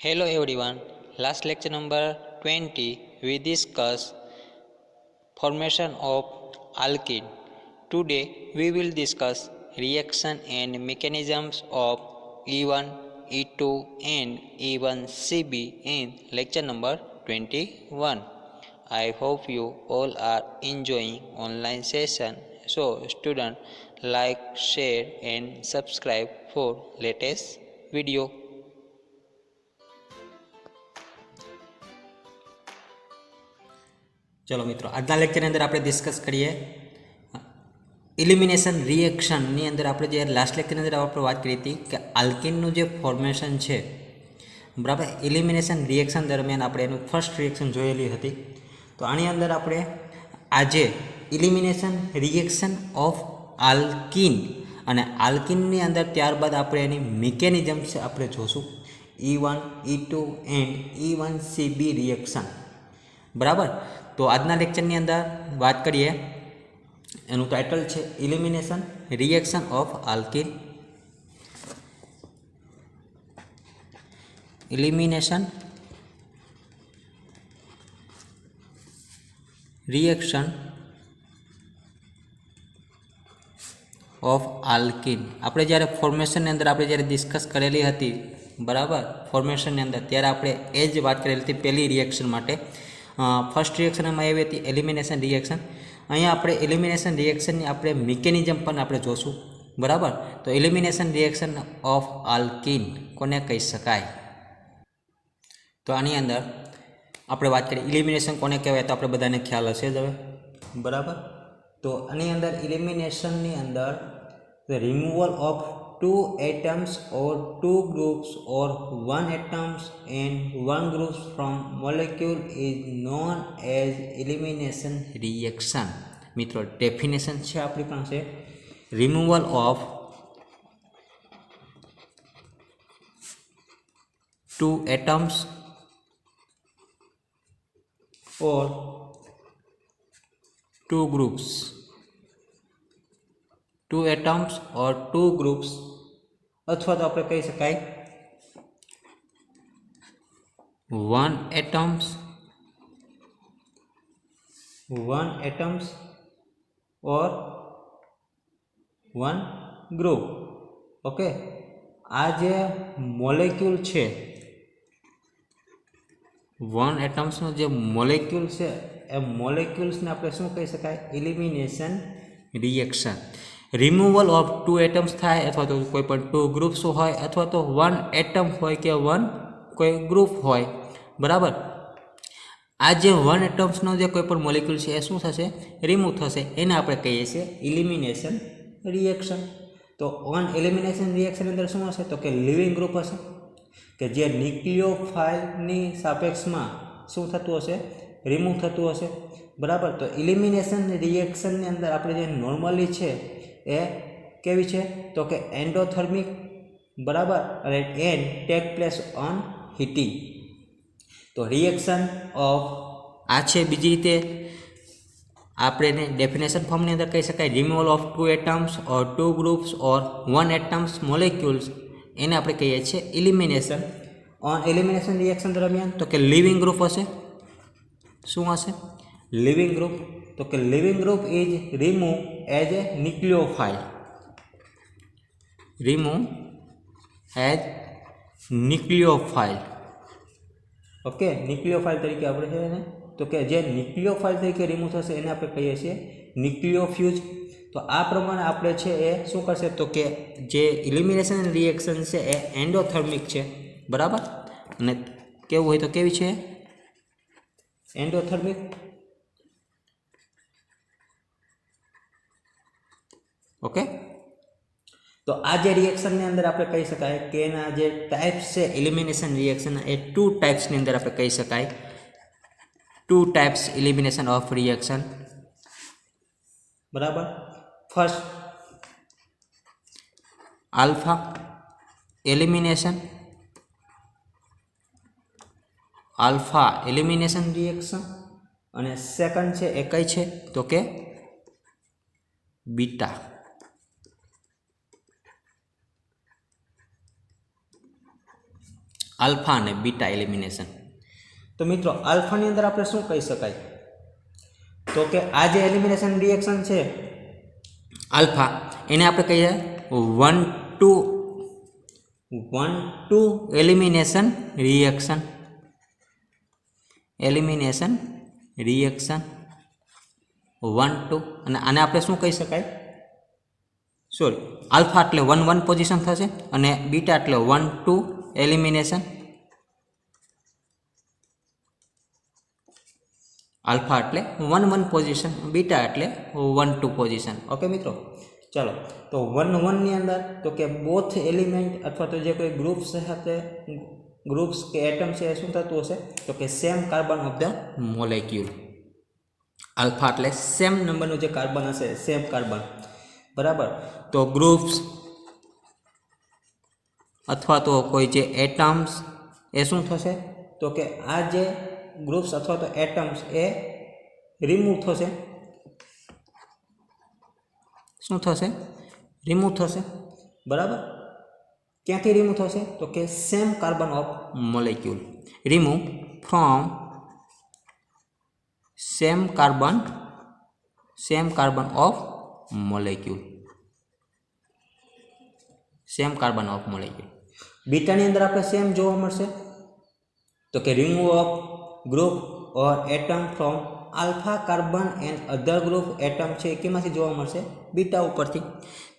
Hello everyone. Last lecture number 20 we discussed formation of alkene. Today we will discuss reaction and mechanisms of E1, E2 and E1CB in lecture number 21. I hope you all are enjoying online session. So student like, share and subscribe for latest video. चलो मित्रों आजना lecture अंदर आप discuss करिए elimination reaction नी अंदर आप last lecture अंदर आप बात करी थी कि आल्किन जो फॉर्मेशन है बराबर इलिमिनेशन रिएक्शन दरमियान आप फर्स्ट रिएक्शन जोयेली हती। तो आनी अंदर आप आज इलिमिनेशन रिएक्शन ऑफ आल्किन अने आल्किन नी अंदर त्यारबाद आप मिकेनिजम्स आप जोशुं E1, E2 and E1CB reaction बराबर। तो आजना लेक्चरनी अंदर बात करिए एनु टाइटल है elimination reaction of alkene. Elimination reaction of alkene आपणे ज्यारे फॉर्मेशन अंदर आपणे ज्यारे डिस्कस करेली हती बराबर फॉर्मेशन अंदर त्यारे आपणे ए ज बात करेली हती पहली रिएक्शन माटे फर्स्ट रिएक्शन में आई थी एलिमिनेशन रिएक्शन। अँ आप एलिमिनेशन रिएक्शन अपने मिकेनिजम पर आप जोशू बराबर। तो एलिमिनेशन रिएक्शन ऑफ आल्किन कोने कही शकाय। तो आनी अंदर आप बात करिए एलिमिनेशन कोने कहवाय तो आप बधाने ख्याल हशे ज हवे बराबर। तो आनी अंदर एलिमिनेशन नी अंदर the removal of two atoms or two groups or one atoms and one group from molecule is known as elimination reaction। मित्रों डेफिनेशन है अपनी पास removal of two atoms or two groups, two atoms or two groups अथवा तो आप कही शकाय one atoms और वन ग्रुप। ओके आ जे मोलेक्यूल है वन एटम्स नो जे मोलेक्यूल है ए मोलेक्यूल्स ने आप शू कही शकाय elimination reaction. Removal of two atoms थाय अथवा तो कोई पण टू ग्रुप्स होय अथवा तो वन एटम होय के वन कोई ग्रुप होय बराबर। आज वन एटम्स नो जे कोई पण मोलेक्यूल है शू थशे रिमूव थशे एने आपणे कहीए छीए एलिमिनेशन रिएक्शन। तो ऑन एलिमिनेशन रिएक्शन अंदर शू हशे तो कि लिविंग ग्रुप हशे कि जे न्यूक्लियोफाइल नी सापेक्षमां शू थतुं हशे रिमूव थतुं हशे बराबर। तो एलिमिनेशन रिएक्शन नी अंदर आपणे जे नॉर्मली छे ए केवी छे तो कि एंडोथर्मिक बराबर अने an take place on heating. तो रिएक्शन ऑफ आ छे बीजी रीते आपणे डेफिनेशन फॉर्म अंदर कही शकाय removal of two atoms or two groups or one atoms molecules एने आपणे कहीए छीए एलिमिनेशन। ऑन एलिमिनेशन रिएक्शन दरमियान तो कि लिविंग ग्रुप हशे शुं हशे लिविंग ग्रुप। तो कि leaving group is remove as a nucleophile remove as nucleophile. Okay nucleophile तरीके आपणे छे तो कि जे न्यूक्लियोफाइल तरीके रिमूव थशे एने आपणे कहीए छीए न्यूक्लियोफ्यूज। तो आ प्रमाणे आपणे छे ए शुं करशे तो कि जे एलिमिनेशन रिएक्शन छे ए एंडोथर्मिक छे बराबर अने केवुं होय तो केवी छे एंडोथर्मिक। ओके तो आज रिएक्शन ने अंदर आपणे कही शकाय कि एना जे टाइप्स है एलिमिनेशन रिएक्शन ए टू टाइप्स ने अंदर आपणे कही शकाय two types elimination of reaction बराबर। फर्स्ट अल्फा एलिमिनेशन रिएक्शन अने सेकंड है ए कई है तो कि बीटा। આલ્ફા અને બીટા એલિમિનેશન. તો મિત્રો આલ્ફાની અંદર આપણે શું કહી શકાય, તો કે આ જે એલિમિનેશન રિએક્શન છે આલ્ફા, એને આપણે કહીએ 1-2 એલિમિનેશન રિએક્શન. એલિમિનેશન રિએક્શન 1-2, અને આને આપણે શું કહી શકાય, સોરી, આલ્ફા એટલે 1-1 પોઝિશન થશે અને બીટા એટલે 1-2 એલિમિનેશન. આલ્ફા એટલે 1-1 પોઝિશન, બીટા એટલે 1-2 પોઝિશન. ઓકે મિત્રો, ચાલો તો 1-1 ની અંદર તો કે બોથ એલિમેન્ટ અથવા તો જે કોઈ ગ્રુપ્સ સાથે ગ્રુપ્સ કે એટમ છે એ શું થતું હશે, તો કે same carbon of the molecule. Alpha એટલે સેમ નંબરનું જે કાર્બન હશે, સેમ કાર્બન, બરાબર. તો ગ્રુપ્સ અથવા તો કોઈ જે એટમ્સ એ શું થશે, તો કે આ જે ગ્રુપ્સ અથવા તો એટમ્સ એ રિમૂવ થશે. શું થશે? રિમૂવ થશે, બરાબર. ક્યાંથી રિમૂવ થશે, તો કે same carbon of molecule. Remove from same carbon of molecule. Same carbon of molecule. બીટાની અંદર આપણે સેમ જોવા મળશે, તો કે remove of group or atom from alpha carbon and other group atom છે એ કેમાંથી જોવા મળશે, બીટા ઉપરથી.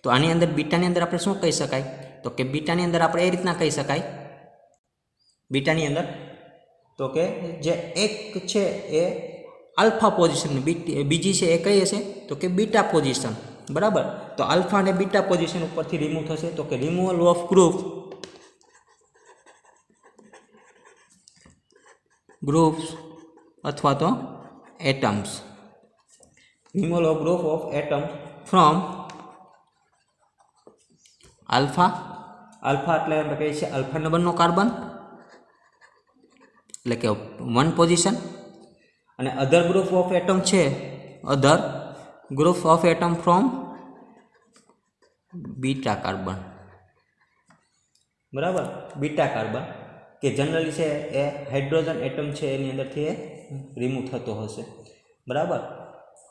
તો આની અંદર બીટાની અંદર આપણે શું કહી શકાય, તો કે બીટાની અંદર આપણે એ રીતના કહી શકાય, બીટાની અંદર તો કે જે એક છે એ આલ્ફા પોઝિશન, બીજી છે એ કઈ હશે, તો કે બીટા પોઝિશન, બરાબર. તો આલ્ફા અને બીટા પોઝિશન ઉપરથી રિમૂવ થશે, તો કે રિમૂવલ ઓફ ગ્રુપ્સ અથવા તો atoms. Removal of group of atoms from alpha. Alpha એટલે આપણે કહીએ છીએ આલ્ફા નંબરનો કાર્બન, એટલે કે 1 પોઝિશન, અને અધર ગ્રુપ ઓફ એટમ છે, other group of atom from beta carbon, બરાબર. બીટા કાર્બન કે જનરલી છે એ હાઇડ્રોજન એટમ છે એની અંદરથી એ રિમૂવ થતો હશે, બરાબર.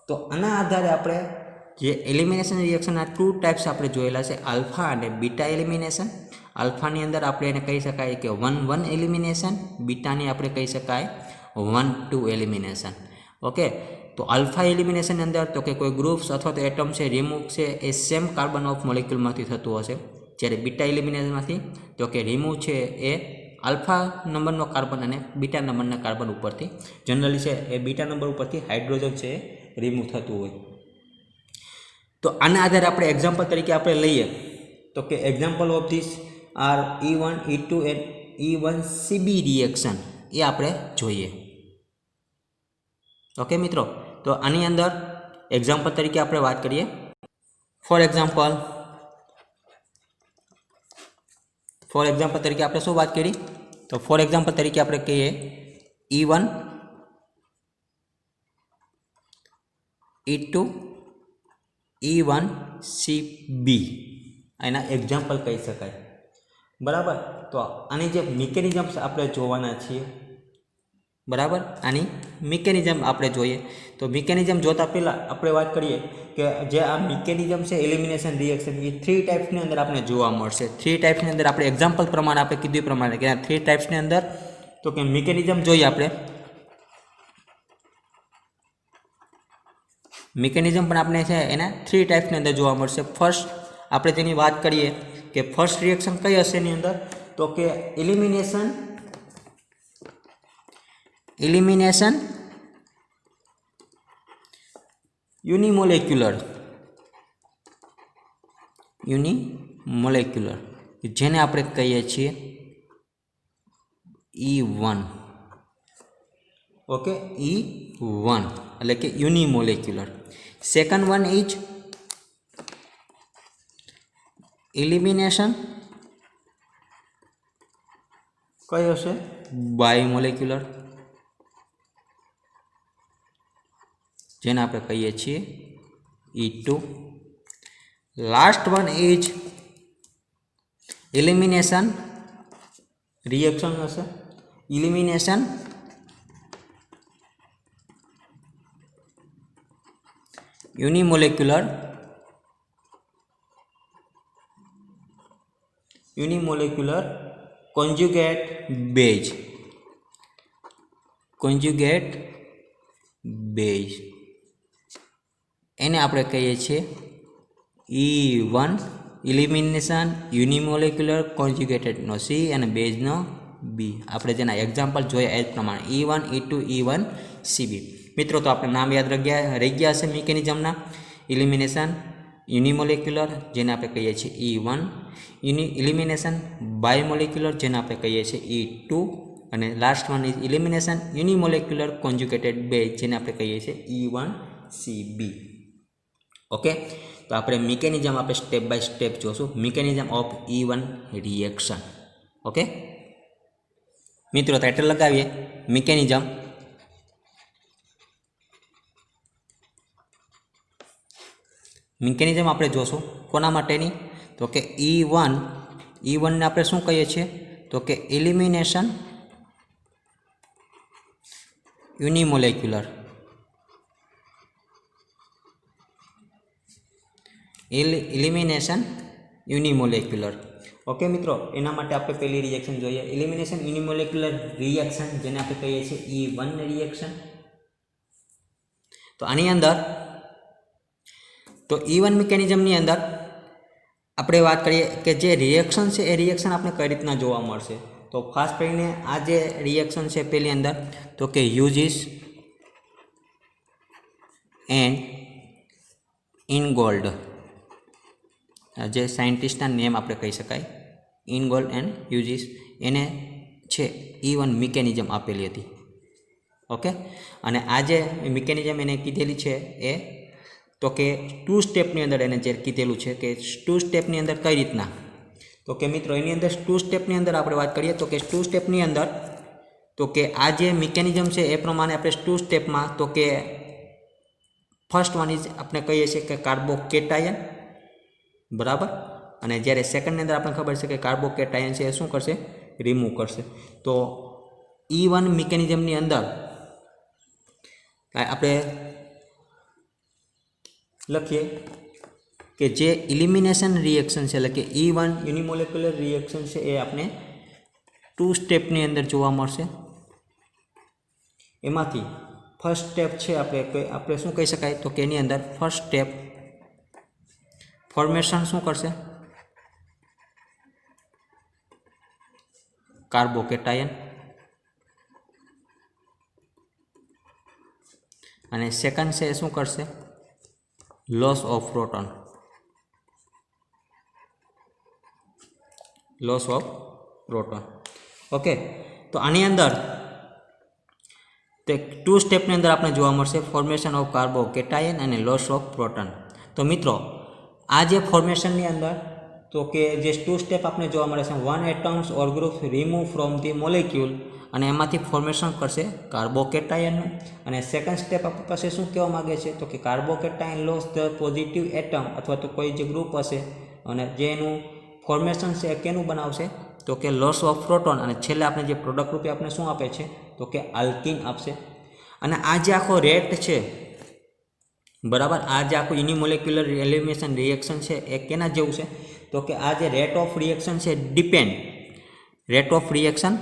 તો આના આધારે આપણે જે એલિમિનેશન રિએક્શનના 2 ટાઈપ્સ આપણે જોયેલા છે, આલ્ફા અને બીટા એલિમિનેશન. આલ્ફાની અંદર આપણે એને કહી શકાય કે 1-1 એલિમિનેશન, બીટાની આપણે કહી શકાય 1-2 એલિમિનેશન. ઓકે, તો આલ્ફા એલિમિનેશનની અંદર તો કે કોઈ ગ્રુપ્સ અથવા તો એટમ છે રિમૂવ છે એ સેમ કાર્બન ઓફ મોલેક્યુલમાંથી થતું હશે, જ્યારે બીટા એલિમિનેશનમાંથી તો કે રિમૂવ છે એ આલ્ફા નંબરનો કાર્બન અને બીટા નંબરના કાર્બન ઉપરથી, જનરલી છે એ બીટા નંબર ઉપરથી હાઇડ્રોજન છે એ રિમૂવ થતું હોય. તો આના આધારે આપણે એક્ઝામ્પલ તરીકે આપણે લઈએ તો કે example of this are E1, E2 and E1CB reaction એ આપણે જોઈએ. ઓકે મિત્રો, તો આની અંદર એક્ઝામ્પલ તરીકે આપણે વાત કરીએ. ફોર એક્ઝામ્પલ તરીકે આપણે શું વાત કરી, તો ફોર એક્ઝામ્પલ તરીકે આપણે કહીએ E1, E2, E1CB એના એક્ઝામ્પલ કહી શકાય, બરાબર. તો આની જે મિકેનિઝમ્સ આપણે જોવાના છીએ, બરાબર. આની મિકેનિઝમ આપણે જોઈએ. તો મિકેનિઝમ જોતા પહેલાં આપણે વાત કરીએ કે જે આ મિકેનિઝમ છે એલિમિનેશન રિએક્શન એ 3 ટાઈપ્સની અંદર આપણે જોવા મળશે. 3 ટાઈપ્સની અંદર આપણે એક્ઝામ્પલ પ્રમાણે આપણે કીધું પ્રમાણે કે આ 3 ટાઈપ્સની અંદર તો કે મિકેનિઝમ જોઈએ આપણે. મિકેનિઝમ પણ આપણે છે એના 3 ટાઈપ્સની અંદર જોવા મળશે. ફર્સ્ટ આપણે તેની વાત કરીએ કે ફર્સ્ટ રિએક્શન કઈ હશે એની અંદર, તો કે એલિમિનેશન યુનિમોલેક્યુલર, જેને આપણે કહીએ છીએ E1. ઓકે, E1 એટલે કે યુનિમોલેક્યુલર. સેકન્ડ વન ઇઝ એલિમિનેશન કયો હશે, બાયોમોલેક્યુલર, જેને આપણે કહીએ છીએ E2. Last one is elimination reaction હશે ઇલિમિનેશન યુનિમોલેક્યુલર કોન્જ્યુગેટ બેઝ એને આપણે કહીએ છીએ E1 ઇલિમિનેશન યુનિમોલેક્યુલર કોન્જ્યુગેટેડનો C અને બેઝનો B. આપણે જેના એક્ઝામ્પલ જોયા એ જ પ્રમાણે E1 E2 E1 CB. મિત્રો તો આપણે નામ યાદ રહી ગયા હશે મિકેનિઝમના. ઇલિમિનેશન યુનિમોલેક્યુલર જેને આપણે કહીએ છીએ E1, ઇલિમિનેશન બાયોમોલેક્યુલર જેને આપણે કહીએ છીએ E2 અને last one is elimination unimolecular conjugated base જેને આપણે કહીએ છીએ E1 CB. ઓકે, તો આપણે મિકેનિઝમ આપણે સ્ટેપ બાય સ્ટેપ જોશું. Mechanism of E1 reaction. Okay મિત્રો, ટાઇટલ લગાવીએ મિકેનિઝમ. મિકેનિઝમ આપણે જોશું કોના માટેની, તો કે E1 ને આપણે શું કહીએ છીએ, તો કે ઇલિમિનેશન યુનિમોલેક્યુલર ઓકે મિત્રો, એના માટે આપણે પહેલી રિએક્શન જોઈએ ઇલિમિનેશન યુનિમોલેક્યુલર રિએક્શન જેને આપણે કહીએ છીએ E1 રિએક્શન. તો આની અંદર તો E1 મિકેનિઝમની અંદર આપણે વાત કરીએ કે જે રિએક્શન છે એ રિએક્શન આપણે કઈ રીતના જોવા મળશે. તો ખાસ કરીને આ જે રિએક્શન છે પેલી અંદર તો કે હ્યુજીસ એન્ડ ઇનગોલ્ડ, જે સાયન્ટિસ્ટના નેમ આપણે કહી શકાય, ઇનગોલ્ડ એન્ડ હ્યુજીસ, એને છે E1 મિકેનિઝમ આપેલી હતી. ઓકે, અને આ જે મિકેનિઝમ એને કીધેલી છે એ તો કે 2 સ્ટેપની અંદર એને જે કીધેલું છે કે 2 સ્ટેપની અંદર કઈ રીતના, તો કે મિત્રો એની અંદર 2 સ્ટેપની અંદર આપણે વાત કરીએ તો કે 2 સ્ટેપની અંદર તો કે આ જે મિકેનિઝમ છે એ પ્રમાણે આપણે 2 સ્ટેપમાં તો કે ફર્સ્ટ વન ઇઝ આપણે કહીએ છીએ કે કાર્બોકેટાયન, બરાબર. અને જ્યારે સેકન્ડની અંદર આપણને ખબર છે કે કાર્બોકેટાયન છે એ શું કરશે, રિમૂવ કરશે. તો E1 મિકેનિઝમની અંદર આપણે લખીએ કે જે ઇલિમિનેશન રિએક્શન છે એટલે કે E1 યુનિમોલેક્યુલર રિએક્શન છે એ આપણે 2 સ્ટેપની અંદર જોવા મળશે. એમાંથી ફર્સ્ટ સ્ટેપ છે આપણે શું કહી શકાય, તો કે એની અંદર ફર્સ્ટ સ્ટેપ ફોર્મેશન શું કરશે, કાર્બોકેટાયન, અને સેકન્ડ છે એ શું કરશે, લોસ ઓફ પ્રોટોન. ઓકે, તો આની અંદર તે 2 સ્ટેપની અંદર આપણે જોવા મળશે ફોર્મેશન ઓફ કાર્બોકેટાયન અને લોસ ઓફ પ્રોટોન. તો મિત્રો આ જે ફોર્મેશનની અંદર તો કે જે 2 સ્ટેપ આપણે જોવા મળે છે, 1 atoms or group remove from the molecule, અને એમાંથી ફોર્મેશન કરશે કાર્બોકેટાયનનું. અને સેકન્ડ સ્ટેપ આપણી પાસે શું કહેવા માગે છે, તો કે carbocation loss the positive atom અથવા તો કોઈ જે ગ્રુપ હશે અને જે એનું ફોર્મેશન છે એ કેનું બનાવશે, તો કે લોસ ઓફ પ્રોટોન. અને છેલ્લે આપણે જે પ્રોડક્ટ રૂપે આપણે શું આપે છે, તો કે આલ્કીન આપશે. અને આ જે આખો રેટ છે, બરાબર, આ જે આખું યુનિમોલેક્યુલર એલિમિનેશન રિએક્શન છે એ કેના જેવું છે, તો કે આ જે રેટ ઓફ રિએક્શન છે રેટ ઓફ રિએક્શન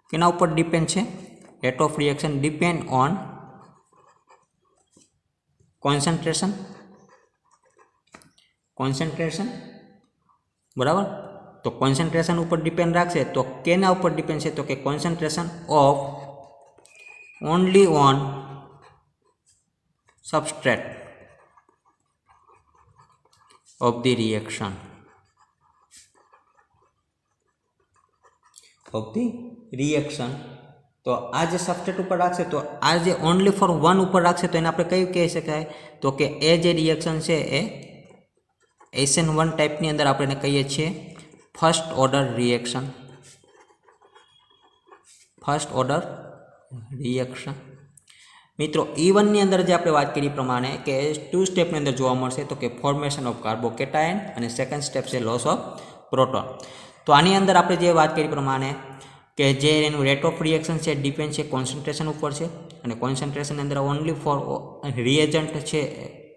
કેના ઉપર ડિપેન્ડ છે, rate of reaction depend on concentration, બરાબર. તો કોન્સન્ટ્રેશન ઉપર ડિપેન્ડ રાખશે. તો કેના ઉપર ડિપેન્ડ છે, તો કે concentration of only on substrate of the reaction તો આ જે સબસ્ટ્રેટ ઉપર રાખશે, તો આ જે ઓનલી ફોર 1 ઉપર રાખશે તો એને આપણે કયું કહી શકાય, તો કે એ જે રિએક્શન છે એ SN1 ટાઈપની અંદર આપણે એને કહીએ છીએ ફર્સ્ટ ઓર્ડર રિએક્શન. મિત્રો E1ની અંદર જે આપણે વાત કરી પ્રમાણે કે 2 સ્ટેપની અંદર જોવા મળશે તો કે ફોર્મેશન ઓફ કાર્બોકેટાયન અને સેકન્ડ સ્ટેપ છે લોસ ઓફ પ્રોટોન. તો આની અંદર આપણે જે વાત કરી પ્રમાણે કે જે એનું રેટ ઓફ રિએક્શન છે ડિપેન્ડ છે કોન્સન્ટ્રેશન ઉપર છે અને કોન્સન્ટ્રેશનની અંદર ઓનલી ફોર રિએજન્ટ છે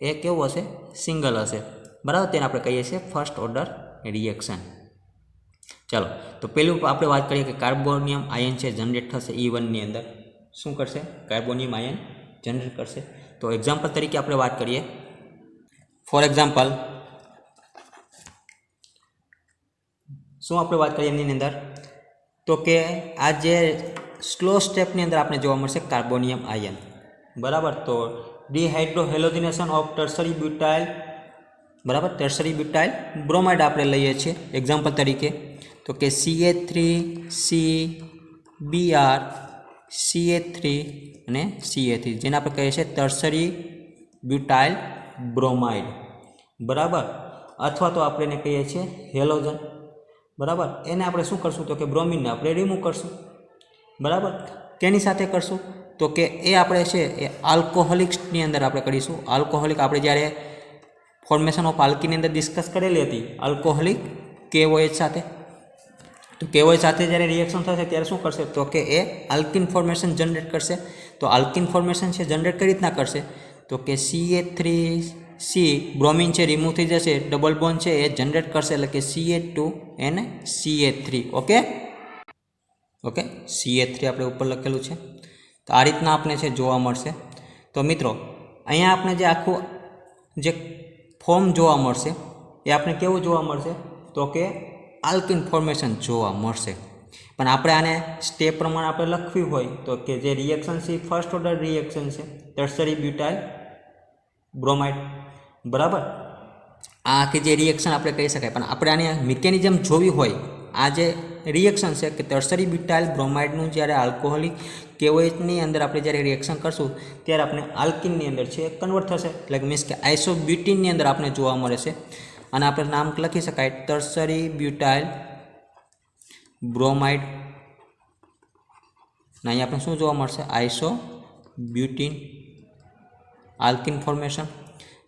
એ કેવું હશે, સિંગલ હશે, બરાબર. તેને આપણે કહીએ છીએ ફર્સ્ટ ઓર્ડર રિએક્શન. ચાલો, તો પેલું આપણે વાત કરીએ કે કાર્બોનિયમ આયન છે જનરેટ થશે E1ની અંદર. શું કરશે? કાર્બોનિયમ આયન જનરેટ કરશે. તો એક્ઝામ્પલ તરીકે આપણે વાત કરીએ. ફોર એક્ઝામ્પલ શું આપણે વાત કરીએ એમની અંદર તો કે આ જે સ્લો સ્ટેપની અંદર આપણે જોવા મળશે કાર્બોનિયમ આયન, બરાબર. તો ડિહાઇડ્રોહેલોજિનેશન ઓફ ટર્શરી બ્યુટાઇલ, બરાબર, ટર્શરી બ્યુટાઇલ બ્રોમાઇડ આપણે લઈએ છીએ એક્ઝામ્પલ તરીકે. તો કે CH3CBr CH3 અને CH3 જેને આપણે કહીએ છીએ ટર્શરી બ્યુટાઇલ બ્રોમાઇડ, બરાબર. અથવા તો આપણે એને કહીએ છીએ હેલોજન, બરાબર. એને આપણે શું કરશું તો કે બ્રોમિનને આપણે રિમૂવ કરશું, બરાબર. કેની સાથે કરશું તો કે એ આપણે છે એ આલ્કોહોલિક્સની અંદર આપણે કરીશું. આલ્કોહોલિક આપણે જ્યારે ફોર્મેશન ઓફ આલ્કીની અંદર ડિસ્કસ કરેલી હતી આલ્કોહોલિક KOH સાથે. તો KOH સાથે જ્યારે રિએક્શન થશે ત્યારે શું કરશે તો કે એ આલ્કિન ફોર્મેશન જનરેટ કરશે. તો આલ્કિન ફોર્મેશન છે જનરેટ કઈ રીતના કરશે તો કે CH3C બ્રોમિન છે રિમૂવ થઈ જશે, ડબલ બોન્ડ છે એ જનરેટ કરશે એટલે કે CH2 અને CH3. ઓકે ઓકે CH3 આપણે ઉપર લખેલું છે. તો આ રીતના આપણે છે જોવા મળશે. તો મિત્રો અહીંયા આપણે જે આખું જે ફોર્મ જોવા મળશે એ આપણે કેવું જોવા મળશે તો કે આલ્કિન ફોર્મેશન જોવા મળશે. પણ આપણે આને સ્ટેપ પ્રમાણે આપણે લખવી હોય તો કે જે રિએક્શન છે ફર્સ્ટ ઓર્ડર રિએક્શન છે ટર્શરી બ્યુટાઇલ બ્રોમાઇડ, બરાબર. આ આખી જે રિએક્શન આપણે કહી શકાય. પણ આપણે આને મિકેનિઝમ જોવી હોય, આ જે રિએક્શન છે કે ટર્શરી બ્યુટાઇલ બ્રોમાઇડનું જ્યારે આલ્કોહોલિક KOHની અંદર આપણે જ્યારે રિએક્શન કરશું ત્યારે આપણે આલ્કિનની અંદર છે કન્વર્ટ થશે, એટલે મીન્સ કે આઇસોબ્યુટીનની અંદર આપણે જોવા મળે છે. અને આપણે નામ લખી શકાય ટર્શરી બ્યુટાઇલ બ્રોમાઇડ. અને અહીંયા આપણે શું જોવા મળશે આઇસોબ્યુટીન આલ્કિન ફોર્મેશન.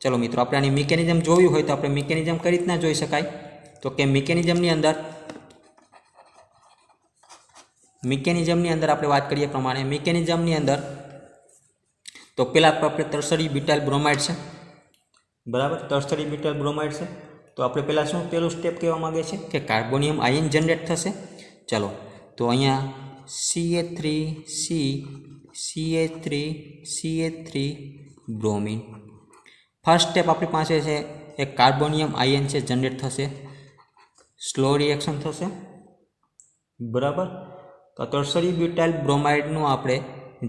ચલો મિત્રો આપણે આની મિકેનિઝમ જોવી હોય તો આપણે મિકેનિઝમ કઈ રીતના જોઈ શકાય તો કે મિકેનિઝમની અંદર આપણે વાત કરીએ પ્રમાણે મિકેનિઝમની અંદર તો પહેલાં આપણે ટર્શરી બ્યુટાઇલ બ્રોમાઇડ છે, બરાબર. ટર્શરી બ્યુટાઇલ બ્રોમાઇડ છે તો આપણે પહેલાં શું પહેલું સ્ટેપ કહેવા માગીએ છીએ કે કાર્બોનિયમ આયન જનરેટ થશે. ચલો, તો અહીંયા CH3C CH3 bromine. First step આપણી પાસે છે એ કાર્બોનિયમ આયન છે જનરેટ થશે, સ્લો રિએક્શન થશે, બરાબર. તો ટર્શરી બ્યુટાઇલ બ્રોમાઇડનું આપણે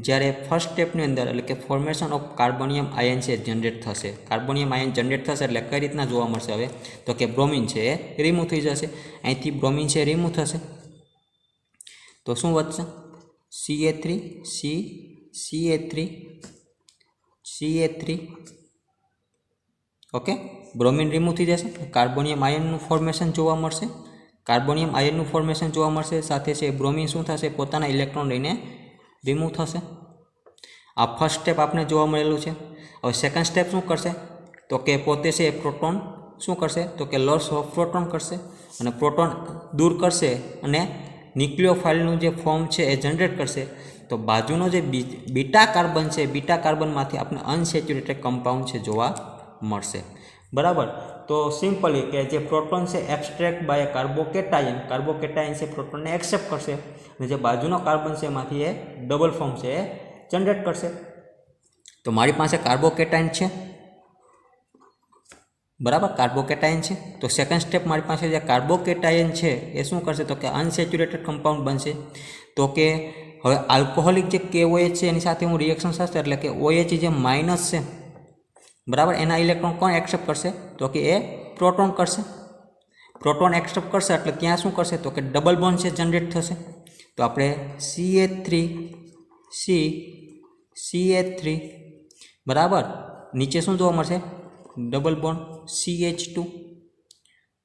જ્યારે ફર્સ્ટ સ્ટેપની અંદર એટલે કે ફોર્મેશન ઓફ કાર્બોનિયમ આયન છે જનરેટ થશે. કાર્બોનિયમ આયન જનરેટ થશે એટલે કઈ રીતના જોવા મળશે હવે તો કે બ્રોમિન છે એ રિમૂવ થઈ જશે. અહીંથી બ્રોમિન છે રિમૂવ થશે તો શું વધશે CH3 ઓકે. બ્રોમિન રિમૂવ થઈ જશે, કાર્બોનિયમ આયનનું ફોર્મેશન જોવા મળશે. કાર્બોનિયમ આયનનું ફોર્મેશન જોવા મળશે સાથે છે બ્રોમિન શું થશે પોતાના ઇલેક્ટ્રોન લઈને રિમૂવ થશે. આ ફર્સ્ટ સ્ટેપ આપણે જોવા મળેલું છે. હવે સેકન્ડ સ્ટેપ શું કરશે તો કે પોતે છે પ્રોટોન શું કરશે તો કે લોસ ઓફ પ્રોટોન કરશે અને પ્રોટોન દૂર કરશે અને ન્યુક્લિયોફાઇલનું જે ફોર્મ છે એ જનરેટ કરશે. તો બાજુનો જે બીટા કાર્બન છે બીટા કાર્બનમાંથી આપણે અનસેચ્યુરેટેડ કમ્પાઉન્ડ છે જોવા મળશે, બરાબર. તો સિમ્પલી કે જે પ્રોટોન છે એબ્સ્ટ્રેક્ટ બાય કાર્બોકેટાયન છે પ્રોટોનને એક્સેપ્ટ કરશે અને જે બાજુનો કાર્બન છે એમાંથી એ ડબલ ફોર્મ છે એ જનરેટ કરશે. તો મારી પાસે કાર્બોકેટાયન છે, બરાબર, કાર્બોકેટાયન છે. તો સેકન્ડ સ્ટેપ મારી પાસે જે કાર્બોકેટાયન છે એ શું કરશે તો કે અનસેચ્યુરેટેડ કમ્પાઉન્ડ બનશે. તો કે હવે આલ્કોહોલિક જે KOH છે એની સાથે હું રિએક્શન થશે એટલે કે OH જે માઇનસ છે, બરાબર, એના ઇલેક્ટ્રોન કોણ એક્સેપ્ટ કરશે તો કે એ પ્રોટોન કરશે. પ્રોટોન એક્સેપ્ટ કરશે એટલે ત્યાં શું કરશે તો કે ડબલ બોન્ડ છે જનરેટ થશે. તો આપણે CH3 બરાબર, નીચે શું જોવા મળશે double bond CH2,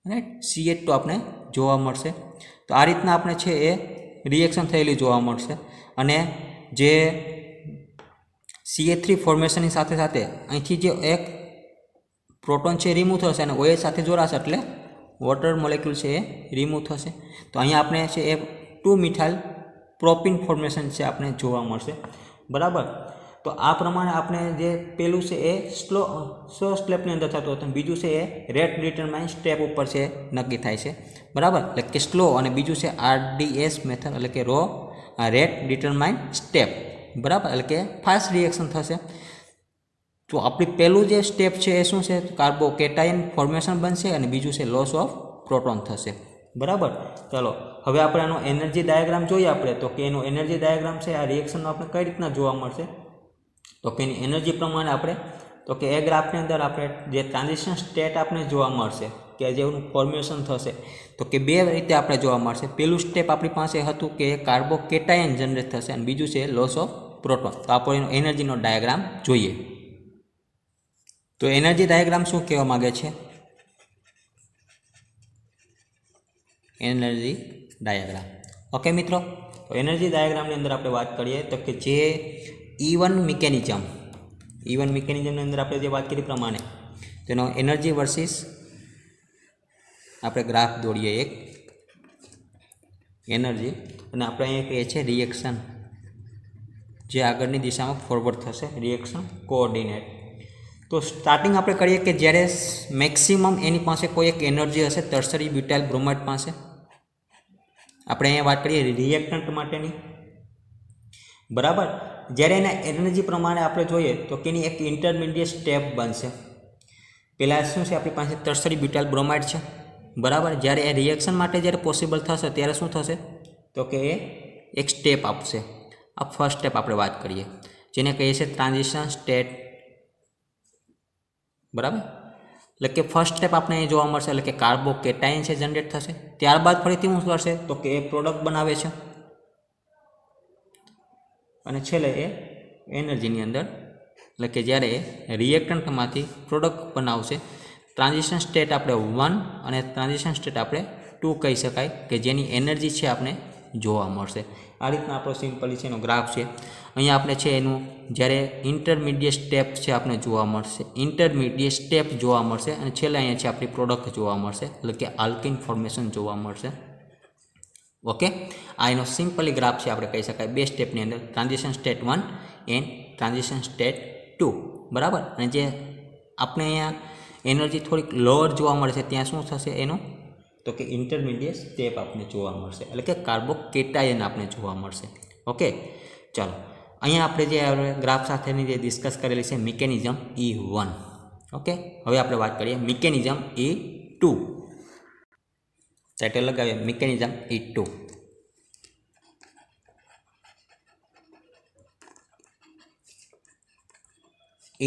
right, CH2 આપણે જોવા મળશે. તો આ રીતના આપણે છે એ રિએક્શન થયેલી જોવા મળશે. અને જે CH3 ફોર્મેશનની સાથે સાથે અહીંથી જે એક પ્રોટોન છે રિમૂવ થશે અને OH સાથે જોડાશે એટલે વોટર મોલેક્યુલ છે એ રિમૂવ થશે. તો અહીંયા આપણે છે એ 2 મિથાઇલ પ્રોપિન ફોર્મેશન છે આપણે જોવા મળશે. બરાબર. તો આ પ્રમાણે આપણે જે પેલું છે એ સ્લો સ્ટેપની અંદર થતું હતું, બીજું છે એ રેટ ડિટરમાઇન સ્ટેપ ઉપર છે નક્કી થાય છે. બરાબર. એટલે કે સ્લો અને બીજું છે RDS મેથડ એટલે કે રેટ ડિટરમાઇન સ્ટેપ. બરાબર. એટલે કે ફાસ્ટ રિએક્શન થશે. તો આપણી પહેલું જે સ્ટેપ છે એ શું છે, કાર્બોકેટાયન ફોર્મેશન બનશે અને બીજું છે લોસ ઓફ પ્રોટોન થશે. બરાબર. ચાલો હવે આપણે આનો એનર્જી ડાયાગ્રામ જોઈએ આપણે તો કે એનો એનર્જી ડાયાગ્રામ છે આ રિએક્શનનો આપણે કઈ રીતના જોવા મળશે તો કે એની એનર્જી પ્રમાણે આપણે તો કે એ ગ્રાફની અંદર આપણે જે ટ્રાન્ઝિશન સ્ટેટ આપણે જોવા મળશે કે જેનું ફોર્મેશન થશે તો કે બે રીતે આપણે જોવા મળશે. પહેલું સ્ટેપ આપણી પાસે હતું કે કાર્બોકેટાયન જનરેટ થશે અને બીજું છે લોસ ઓફ પ્રોટોન. તો આપણે એનો એનર્જીનો ડાયાગ્રામ જોઈએ. તો એનર્જી ડાયાગ્રામ શું કહેવા માગે છે? Energy diagram. ઓકે મિત્રો, તો એનર્જી ડાયાગ્રામની અંદર આપણે વાત કરીએ તો કે જે E1 મિકેનિઝમની અંદર આપણે જે વાત કરી પ્રમાણે તેનો એનર્જી વર્સિસ આપણે ગ્રાફ દોરીએ એક એનર્જી અને આપણે અહીંયા કહીએ છીએ રિએક્શન જે આગળની દિશામાં ફોરવર્ડ થશે રિએક્શન કોઓર્ડિનેટ. તો સ્ટાર્ટિંગ આપણે કરીએ કે જ્યારે મેક્સિમમ એની પાસે કોઈ એક એનર્જી હશે ટર્શરી બ્યુટાઇલ બ્રોમાઇડ પાસે. આપણે અહીંયા વાત કરીએ રિએક્ટન્ટ માટેની. બરાબર. જ્યારે એના એનર્જી પ્રમાણે આપણે જોઈએ તો કે એની એક ઇન્ટરમીડિયેટ સ્ટેપ બનશે. પહેલાં શું છે આપણી પાસે ટર્શરી બ્યુટાઇલ બ્રોમાઇડ છે. બરાબર. જ્યારે એ રિએક્શન માટે જ્યારે પોસિબલ થશે ત્યારે શું થશે તો કે એ એક સ્ટેપ આપશે. આ ફર્સ્ટ સ્ટેપ આપણે વાત કરીએ જેને કહીએ છીએ ટ્રાન્ઝિશન સ્ટેટ. બરાબર. એટલે કે ફર્સ્ટ સ્ટેપ આપણે અહીં જોવા મળશે એટલે કે કાર્બોકેટાયન છે જનરેટ થશે. ત્યારબાદ ફરીથી શું કરશે તો કે એ પ્રોડક્ટ બનાવે છે અને છેલ્લે એ એનર્જીની અંદર એટલે કે જ્યારે રિએક્ટન્ટમાંથી પ્રોડક્ટ બનાવશે. ટ્રાન્ઝિશન સ્ટેટ આપણે 1 અને ટ્રાન્ઝિશન સ્ટેટ આપણે 2 કહી શકાય કે જેની એનર્જી છે આપણે જોવા મળશે. આ રીતના આપણો સિમ્પલી છે એનો ગ્રાફ છે. અહીંયા આપણે છે એનું જ્યારે ઇન્ટરમીડિયેટ સ્ટેપ છે આપણે જોવા મળશે અને છેલ્લે અહીંયા છે આપણી પ્રોડક્ટ જોવા મળશે એટલે કે આલ્કિન ફોર્મેશન જોવા મળશે. ઓકે. આ એનો સિમ્પલી ગ્રાફ છે આપણે કહી શકાય બે સ્ટેપની અંદર transition state 1 and transition state 2. બરાબર. અને જે આપણે અહીંયા એનર્જી થોડીક લોઅર જોવા મળે છે ત્યાં શું થશે એનું તો કે ઇન્ટરમીડિયેટ સ્ટેપ આપણે જોવા મળશે એટલે કે કાર્બોકેટાયન આપણે જોવા મળશે. ઓકે. ચાલો અહીંયા આપણે જે ગ્રાફ સાથેની જે ડિસ્કસ કરેલી છે મિકેનિઝમ E1. ઓકે. હવે આપણે વાત કરીએ મિકેનિઝમ E2. ટાઇટલ લગાવીએ મિકેનિઝમ E2.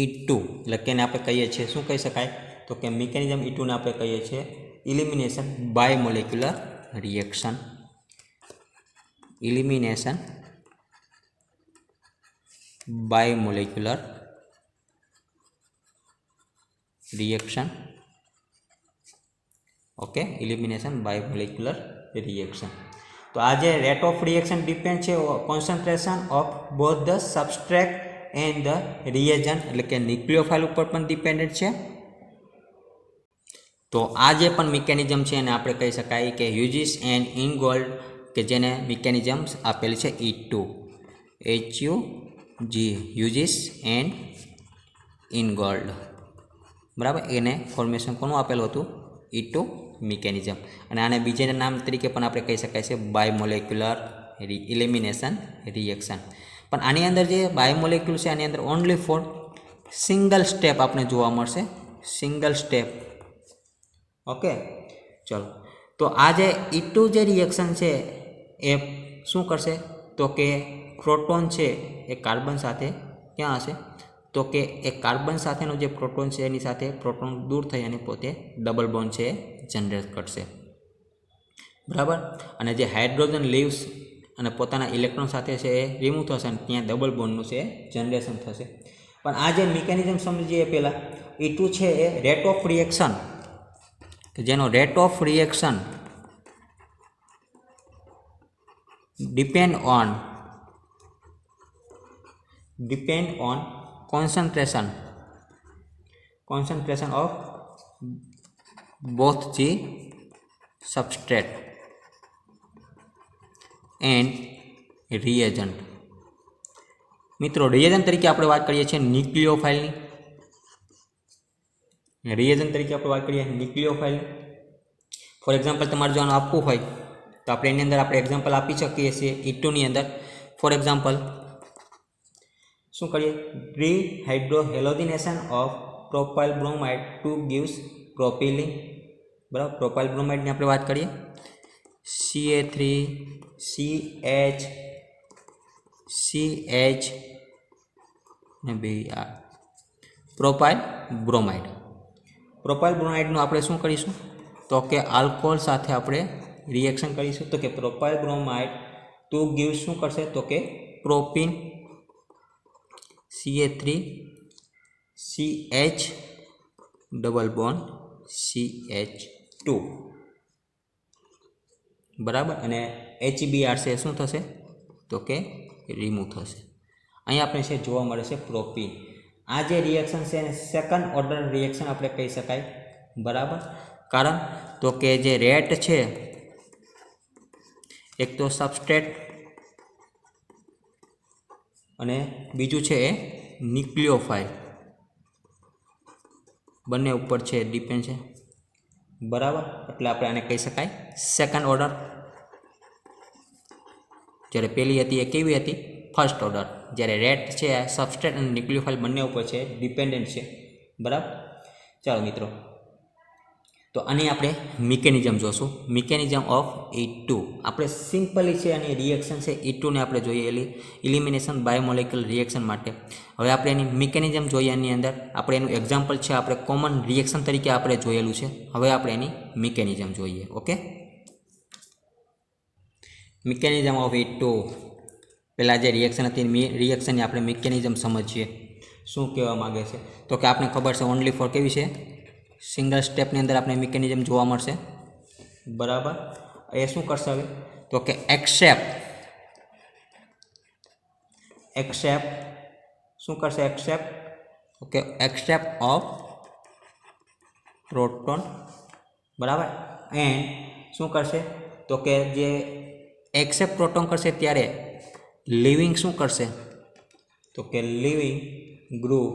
E2 એટલે કે આપણે કહીએ છીએ શું કહી શકાય તો કે મિકેનિઝમ E2 ને આપણે કહીએ છીએ elimination bimolecular reaction. Elimination bimolecular reaction. Okay. Elimination bimolecular reaction. તો આ જે રેટ ઓફ રિએક્શન ડિપેન્ડ છે concentration of both the substrate and the reagent એટલે કે ન્યુક્લિયોફાઇલ ઉપર પણ ડિપેન્ડન્ટ છે. તો આ જે પણ મિકેનિઝમ છે એને આપણે કહી શકાય કે હ્યુજીસ એન્ડ ઇનગોલ્ડ કે જેને મિકેનિઝમ્સ આપેલી છે E2 HUG હ્યુજીસ એન્ડ ઇનગોલ્ડ. બરાબર. એને ફોર્મેશન કોનું આપેલું હતું E2 મિકેનિઝમ. અને આને બીજા નામ તરીકે પણ આપણે કહી શકાય છે બાયમોલેક્યુલર ઇલિમિનેશન રિએક્શન. પણ આની અંદર જે બાયોમોલેક્યુલ છે આની અંદર ઓનલી ફોર સિંગલ સ્ટેપ આપણે જોવા મળશે સિંગલ સ્ટેપ. ઓકે. ચલો તો આ જે E2 જે રિએક્શન છે એ શું કરશે તો કે પ્રોટોન છે એ કાર્બન સાથે ક્યાં હશે તો કે એ કાર્બન સાથેનો જે પ્રોટોન છે એની સાથે પ્રોટોન દૂર થઈ અને પોતે ડબલ બોન્ડ છે એ જનરેટ કરશે. બરાબર. અને જે હાઇડ્રોજન લીવ્સ અને પોતાના ઇલેક્ટ્રોન સાથે છે એ રિમૂવ થશે અને ત્યાં ડબલ બોન્ડનું છે જનરેશન થશે. પણ આ જે મિકેનિઝમ સમજીએ પહેલાં E2 છે એ રેટ ઓફ રિએક્શન કે જેનો rate of reaction depend on depend on concentration of both the substrate and reagent. મિત્રો રિએજન્ટ તરીકે આપણે વાત કરીએ છીએ ન્યુક્લિયોફાઇલની. રિએજન્ટ તરીકે આપણે વાત કરીએ ન્યુક્લિયોફાઇલની. ફોર એક્ઝામ્પલ તમારે જો આનું આપવું હોય તો આપણે એની અંદર આપણે એક્ઝામ્પલ આપી શકીએ છીએ E2ની અંદર. ફોર એક્ઝામ્પલ શું કરીએ, dehydrohalogenation of propyl bromide to gives propylene. બરાબર, પ્રોપાઇલ બ્રોમાઇડની આપણે વાત કરીએ CA3CH ને Br, પ્રોપાઇલ બ્રોમાઇડ. પ્રોપાઇલ બ્રોમાઇડનું આપણે શું કરીશું તો કે આલ્કોહોલ સાથે આપણે રિએક્શન કરીશું. તો કે પ્રોપાઇલ બ્રોમાઇડ ટુ ગિવ્સ શું કરશે તો કે propyne CA3CH double bond CH2. બરાબર, અને HBr છે શું થશે તો કે રિમૂવ થશે. અહીં આપણે છે જોવા મળે છે પ્રોપિન. આ જે રિએક્શન છે એને સેકન્ડ ઓર્ડર રિએક્શન આપણે કહી શકાય. બરાબર, કારણ તો કે જે રેટ છે એક તો સબસ્ટ્રેટ અને બીજું છે એ ન્યુક્લિયોફાઇલ, બંને ઉપર છે ડિપેન્ડ છે. બરાબર, એટલે આપણે આને કહી શકાય સેકન્ડ ઓર્ડર. જ્યારે પહેલી હતી એ કેવી હતી, ફર્સ્ટ ઓર્ડર. જ્યારે રેટ છે સબસ્ટ્રેટ અને ન્યુક્લિયોફાઇલ બંને ઉપર છે ડિપેન્ડન્ટ છે. બરાબર, ચાલો મિત્રો, તો આની આપણે મિકેનિઝમ જોશું. મિકેનિઝમ ઓફ E2 આપણે સિમ્પલી છે આની રિએક્શન છે E2ને આપણે જોઈએ ઇલિમિનેશન બાયોમોલેક્યુલર રિએક્શન માટે. હવે આપણે એની મિકેનિઝમ જોઈએ. એની અંદર આપણે એનું એક્ઝામ્પલ છે આપણે કોમન રિએક્શન તરીકે આપણે જોયેલું છે. હવે આપણે એની મિકેનિઝમ જોઈએ. Okay, mechanism of E2. પહેલાં જે રિએક્શન હતી રિએક્શનની આપણે મિકેનિઝમ સમજીએ. શું કહેવા માગે છે તો કે આપણે ખબર છે ઓનલી ફોર કેવી છે, સિંગલ સ્ટેપની અંદર આપણે મિકેનિઝમ જોવા મળશે. બરાબર, એ શું કરશે હવે તો કે એક્સેપ્ટ શું કરશે, ઓકે, એક્સેપ્ટ ઓફ પ્રોટોન. બરાબર, એન્ડ શું કરશે તો કે જે એક્સેપ્ટ પ્રોટોન કરશે ત્યારે લિવિંગ શું કરશે તો કે લિવિંગ ગ્રુપ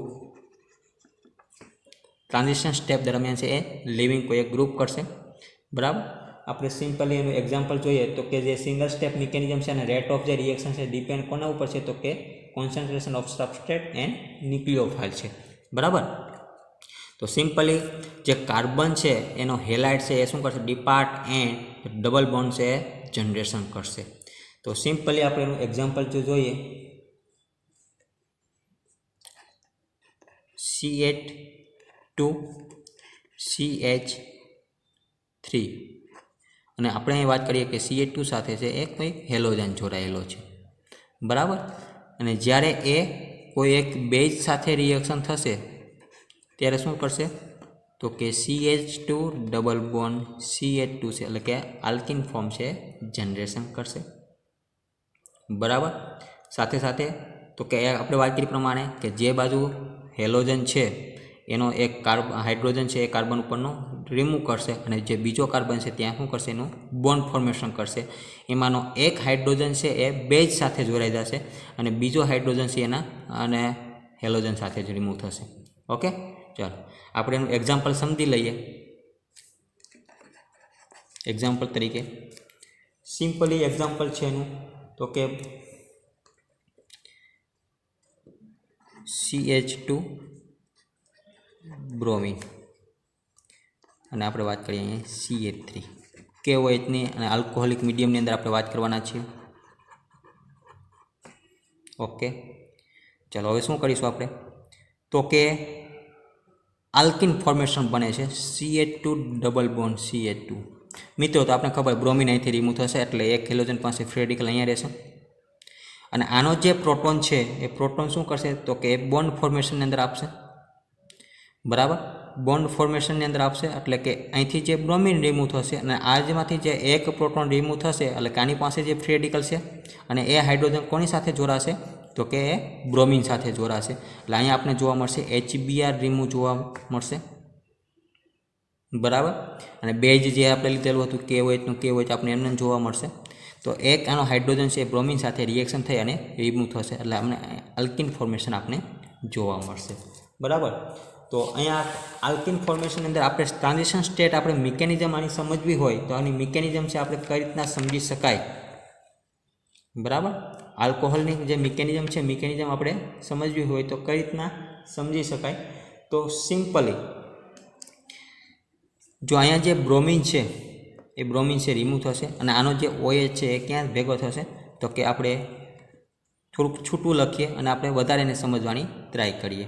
ટ્રાન્ઝિશન સ્ટેપ દરમિયાન છે એ લિવિંગ કોઈ એક ગ્રુપ કરશે. બરાબર, આપણે સિમ્પલી એનું એક્ઝામ્પલ જોઈએ તો કે જે સિંગલ સ્ટેપ મિકેનિઝમ છે અને રેટ ઓફ જે રિએક્શન છે ડિપેન્ડ કોના ઉપર છે તો કે કોન્સન્ટ્રેશન ઓફ સબસ્ટ્રેટ એન્ડ ન્યુક્લિયોફાઇલ છે. બરાબર, તો સિમ્પલી જે કાર્બન છે એનો હેલાઇડ છે એ શું કરશે, ડિપાર્ટ એન્ડ ડબલ બોન્ડ છે જનરેશન કરશે. તો સિમ્પલી આપણે એનું એક્ઝામ્પલ જો જોઈએ CH2CH3 અને આપણે અહીં વાત કરીએ કે CH2 સાથે છે એ કોઈ હેલોજન જોડાયેલો છે. બરાબર, અને જ્યારે એ કોઈ એક બેઝ સાથે રિએક્શન થશે ત્યારે શું કરશે તો કે CH2 ડબલ બોન્ડ CH2 છે એટલે કે આલ્કિન ફોર્મ છે જનરેશન કરશે. બરાબર, સાથે સાથે તો કે આપણે વાત કરી પ્રમાણે કે જે બાજુ હેલોજન છે એનો એક હાઇડ્રોજન છે એ કાર્બન ઉપરનો રિમૂવ કરશે અને જે બીજો કાર્બન છે ત્યાં શું કરશે એનું બોન્ડ ફોર્મેશન કરશે. એમાંનો એક હાઇડ્રોજન છે એ બેઝ સાથે જોડાઈ જશે અને બીજો હાઇડ્રોજન છે એના અને હેલોજન સાથે જ રિમૂવ થશે. ઓકે, ચાલો આપણે એનું એક્ઝામ્પલ સમજી લઈએ. એક્ઝામ્પલ તરીકે સિમ્પલી એક્ઝામ્પલ છે એનું તો કે CH2 બ્રોમિન અને આપણે વાત કરીએ અહીંયા CH3 KOHની અને આલ્કોહોલિક મીડિયમની અંદર આપણે વાત કરવાના છીએ. ઓકે, ચાલો હવે શું કરીશું આપણે તો કે આલ્કિન ફોર્મેશન બને છે CH2 ડબલ બોન્ડ CH2. મિત્રો તો આપણે ખબર બ્રોમિન અહીંથી રિમૂવ થશે એટલે એક હેલોજન પાસે ફ્રી રેડિકલ અહીંયા રહેશે અને આનો જે પ્રોટોન છે એ પ્રોટોન શું કરશે તો કે બોન્ડ ફોર્મેશનની અંદર આપશે. બરાબર, બોન્ડ ફોર્મેશનની અંદર આપશે એટલે કે અહીંથી જે બ્રોમિન રિમૂવ થશે અને આજમાંથી જે એક પ્રોટોન રિમૂવ થશે એટલે કે આની પાસે જે ફ્રી રેડિકલ છે અને એ હાઇડ્રોજન કોની સાથે જોડાશે તો તો કે એ બ્રોમિન સાથે જોડાશે એટલે અહીંયા આપણે જોવા મળશે HBr રિમૂવ જોવા મળશે બરાબર અને બેઝ જે આપણે લીધેલું હતું KOH નું KOH આપણે એમને જોવા મળશે તો એક આનો હાઇડ્રોજન છે બ્રોમિન સાથે રિએક્શન થઈ અને રિમૂવ થશે એટલે આપણે આલ્કિન ફોર્મેશન આપણે જોવા મળશે બરાબર તો અહીંયા આલ્કિન ફોર્મેશન અંદર આપણે ટ્રાન્ઝિશન સ્ટેટ આપણે મિકેનિઝમ આની સમજવી હોય તો આની મિકેનિઝમ છે આપણે કઈ રીતના સમજી શકાય બરાબર આલ્કોહોલની જે મિકેનિઝમ છે મિકેનિઝમ આપણે સમજવી હોય તો કઈ રીતના સમજી શકાય તો સિમ્પલી જો અહીંયા જે બ્રોમિન છે એ બ્રોમિન છે રિમૂવ થશે અને આનો જે OH છે એ ક્યાં ભેગો થશે તો કે આપણે થોડુંક છૂટું લખીએ અને આપણે વધારે એને સમજવાની ટ્રાય કરીએ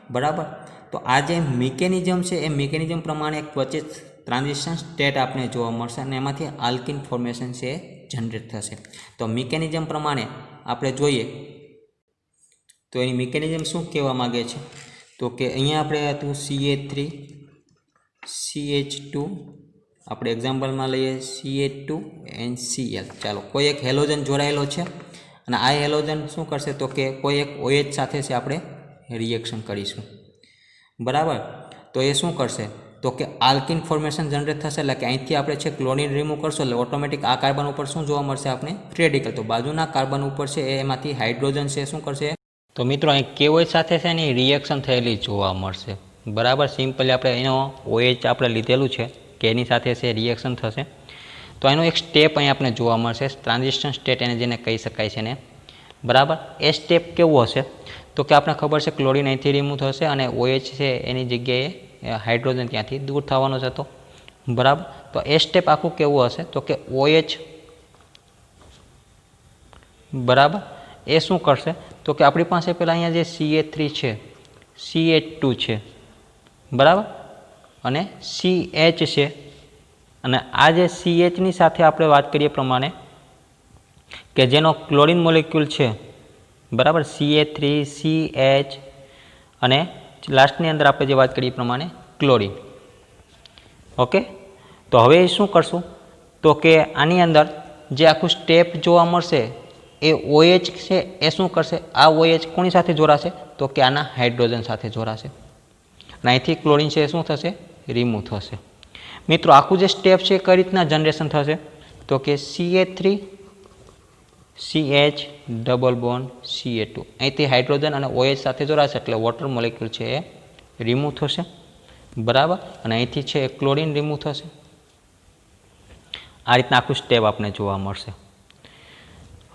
બરાબર તો આ જે મિકેનિઝમ છે એ મિકેનિઝમ પ્રમાણે એક વચ્ચે ટ્રાન્ઝિશન સ્ટેટ આપણે જોવા મળશે અને એમાંથી આલ્કિન ફોર્મેશન છે એ જનરેટ થશે તો મિકેનિઝમ પ્રમાણે આપણે જોઈએ તો એની મિકેનિઝમ શું કહેવા માગે છે તો કે અહીંયા આપણે હતું CH3 CH2 આપણે એક્ઝામ્પલમાં લઈએ CH2 and Cl ચાલો કોઈ એક હેલોજન જોડાયેલો છે અને આ હેલોજન શું કરશે તો કે કોઈ એક OH સાથે છે આપણે રિએક્શન કરીશું બરાબર તો એ શું કરશે તો કે આલ્કિન ફોર્મેશન જનરેટ થશે એટલે કે અહીંથી આપણે છે ક્લોરીન રિમૂવ કરશો એટલે ઓટોમેટિક આ કાર્બન ઉપર શું જોવા મળશે આપણે રેડિકલ તો બાજુના કાર્બન ઉપર છે એમાંથી હાઇડ્રોજન છે શું કરશે તો મિત્રો અહીં KOH સાથે છે એની રિએક્શન થયેલી જોવા મળશે બરાબર સિમ્પલી આપણે એનો OH આપણે લીધેલું છે કે એની સાથે છે રિએક્શન થશે તો એનો એક સ્ટેપ અહીં આપણે જોવા મળશે ટ્રાન્ઝિશન સ્ટેટ એને જેને કહી શકાય છે ને બરાબર એ સ્ટેપ કેવું હશે તો કે આપણે ખબર છે ક્લોરીન અહીંથી રિમૂવ થશે અને OH છે એની જગ્યાએ હાઇડ્રોજન ત્યાંથી દૂર થવાનો છે તો બરાબર તો એ સ્ટેપ આખું કેવું હશે તો કે OH બરાબર એ શું કરશે તો કે આપણી પાસે પહેલાં અહીંયા જે CH3 છે CH2 છે બરાબર અને CH છે અને આ જે CHની સાથે આપણે વાત કરીએ પ્રમાણે કે જેનો ક્લોરીન મોલેક્યુલ છે બરાબર CH3 CH અને લાસ્ટની અંદર આપણે જે વાત કરીએ પ્રમાણે ક્લોરીન ઓકે તો હવે શું કરશું તો કે આની અંદર જે આખું સ્ટેપ જોવા મળશે એ OH છે એ શું કરશે આ OH કોની સાથે જોડાશે તો કે આના હાઇડ્રોજન સાથે જોડાશે અને અહીંથી ક્લોરીન છે એ શું થશે રિમૂવ થશે મિત્રો આખું જે સ્ટેપ છે કઈ રીતના જનરેશન થશે તો કે CH3 CH double bond Ca2 અહીંથી હાઇડ્રોજન અને OH સાથે જોડાશે એટલે વોટર મોલેક્યુલ છે એ રિમૂવ થશે બરાબર અને અહીંથી છે એ ક્લોરીન રિમૂવ થશે આ રીતના આખું સ્ટેપ આપણે જોવા મળશે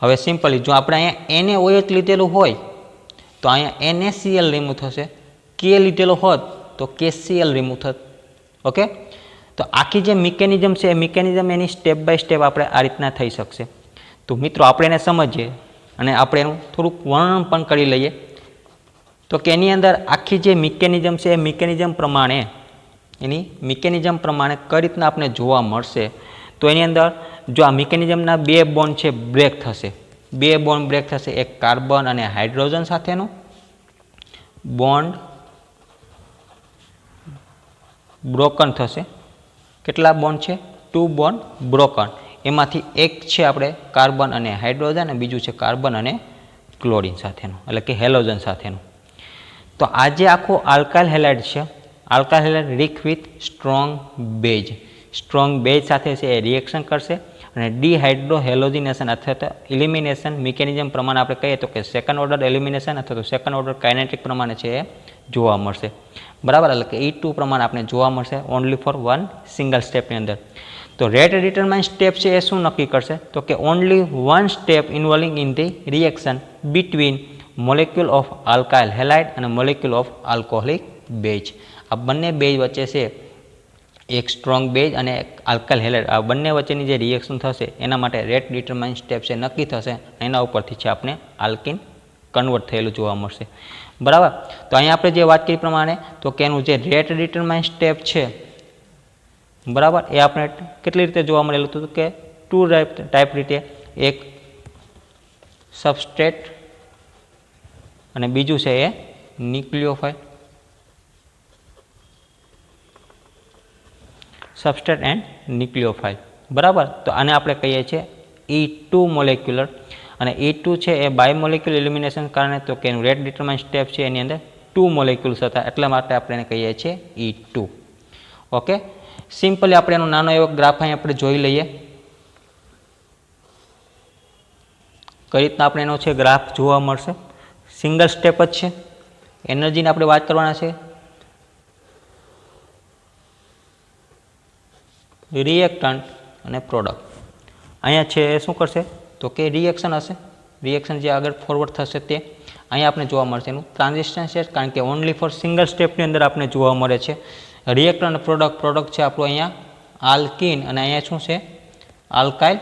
હવે સિમ્પલી જો આપણે અહીંયા NaOH લીધેલું હોય તો અહીંયા NaCl રિમૂવ થશે K લીધેલો હોત તો KCl રિમૂવ થત ઓકે તો આખી જે મિકેનિઝમ છે એ મિકેનિઝમ એની સ્ટેપ બાય સ્ટેપ આપણે આ રીતના થઈ શકશે તો મિત્રો આપણે એને સમજીએ અને આપણે એનું થોડુંક વર્ણન પણ કરી લઈએ તો કે એની અંદર આખી જે મિકેનિઝમ છે એ મિકેનિઝમ પ્રમાણે એની મિકેનિઝમ પ્રમાણે કઈ રીતના આપણે જોવા મળશે તો એની અંદર જો આ મિકેનિઝમના બે બોન્ડ છે બ્રેક થશે બે બોન્ડ બ્રેક થશે એક કાર્બન અને હાઇડ્રોજન સાથેનું બોન્ડ બ્રોકન થશે કેટલા બોન્ડ છે 2 બોન્ડ બ્રોકન એમાંથી એક છે આપણે કાર્બન અને હાઇડ્રોજન અને બીજું છે કાર્બન અને ક્લોરીન સાથેનું એટલે કે હેલોજન સાથેનું તો આ જે આખો આલ્કાઇલ હેલાઇડ છે alkyl halide rich with strong base સાથે છે એ રિએક્શન કરશે અને ડિહાઇડ્રો હેલોજિનેશન અથવા તો એલિમિનેશન મિકેનિઝમ પ્રમાણે આપણે કહીએ તો કે સેકન્ડ ઓર્ડર એલિમિનેશન અથવા તો સેકન્ડ ઓર્ડર કાઇનેટિક પ્રમાણે છે એ જોવા મળશે બરાબર એટલે કે E2 પ્રમાણે આપણે જોવા મળશે ઓનલી ફોર વન સિંગલ સ્ટેપની અંદર તો રેટ ડિટરમાઇન સ્ટેપ છે એ શું નક્કી કરશે તો કે only one step ઇન્વોલ્વિંગ in the reaction between molecule of alkyl halide અને મોલેક્યુલ ઓફ આલ્કોહોલિક બેઝ આ બંને બેઝ વચ્ચે છે એક સ્ટ્રોંગ બેઝ અને એક આલ્કાઇલ હેલાઇડ આ બંને વચ્ચેની જે રિએક્શન થશે એના માટે રેટ ડિટરમાઇન સ્ટેપ છે નક્કી થશે એના ઉપરથી છે આપણે આલ્કિન કન્વર્ટ થયેલું જોવા મળશે બરાબર તો અહીંયા આપણે જે વાત કરી પ્રમાણે તો કે એનું જે રેટ ડિટરમાઇન સ્ટેપ છે બરાબર એ આપણે કેટલી રીતે જોવા મળેલું હતું કે ટુ ટાઈપ રીતે એક સબસ્ટ્રેટ અને બીજું છે એ ન્યુક્લિયોફાઇલ સબસ્ટ્રેટ એન્ડ ન્યુક્લિયોફાઇલ બરાબર તો આને આપણે કહીએ છીએ E2 મોલેક્યુલર અને E2 છે એ બાયમોલિક્યુલ એલિમિનેશન કારણે તો કે એનું રેટ ડિટરમાઇન સ્ટેપ છે એની અંદર 2 મોલિક્યુલ્સ હતા, એટલા માટે આપણે એને કહીએ છીએ E2. ઓકે, સિમ્પલી આપણે એનો નાનો એવો ગ્રાફ અહીં આપણે જોઈ લઈએ. કઈ રીતના આપણે એનો છે ગ્રાફ જોવા મળશે. સિંગલ સ્ટેપ જ છે. એનર્જીની આપણે વાત કરવાના છે. રિએક્ટન્ટ અને પ્રોડક્ટ. અહીંયા છે શું કરશે તો કે રિએક્શન હશે. રિએક્શન જે આગળ ફોરવર્ડ થશે તે અહીંયા આપણે જોવા મળશે એનું ટ્રાન્ઝિશન છે, કારણ કે ઓનલી ફોર સિંગલ સ્ટેપની અંદર આપણે જોવા મળે છે. રિએક્ટર અને પ્રોડક્ટ છે આપણું અહીંયા આલ્કીન અને અહીંયા શું છે આલ્કાઇલ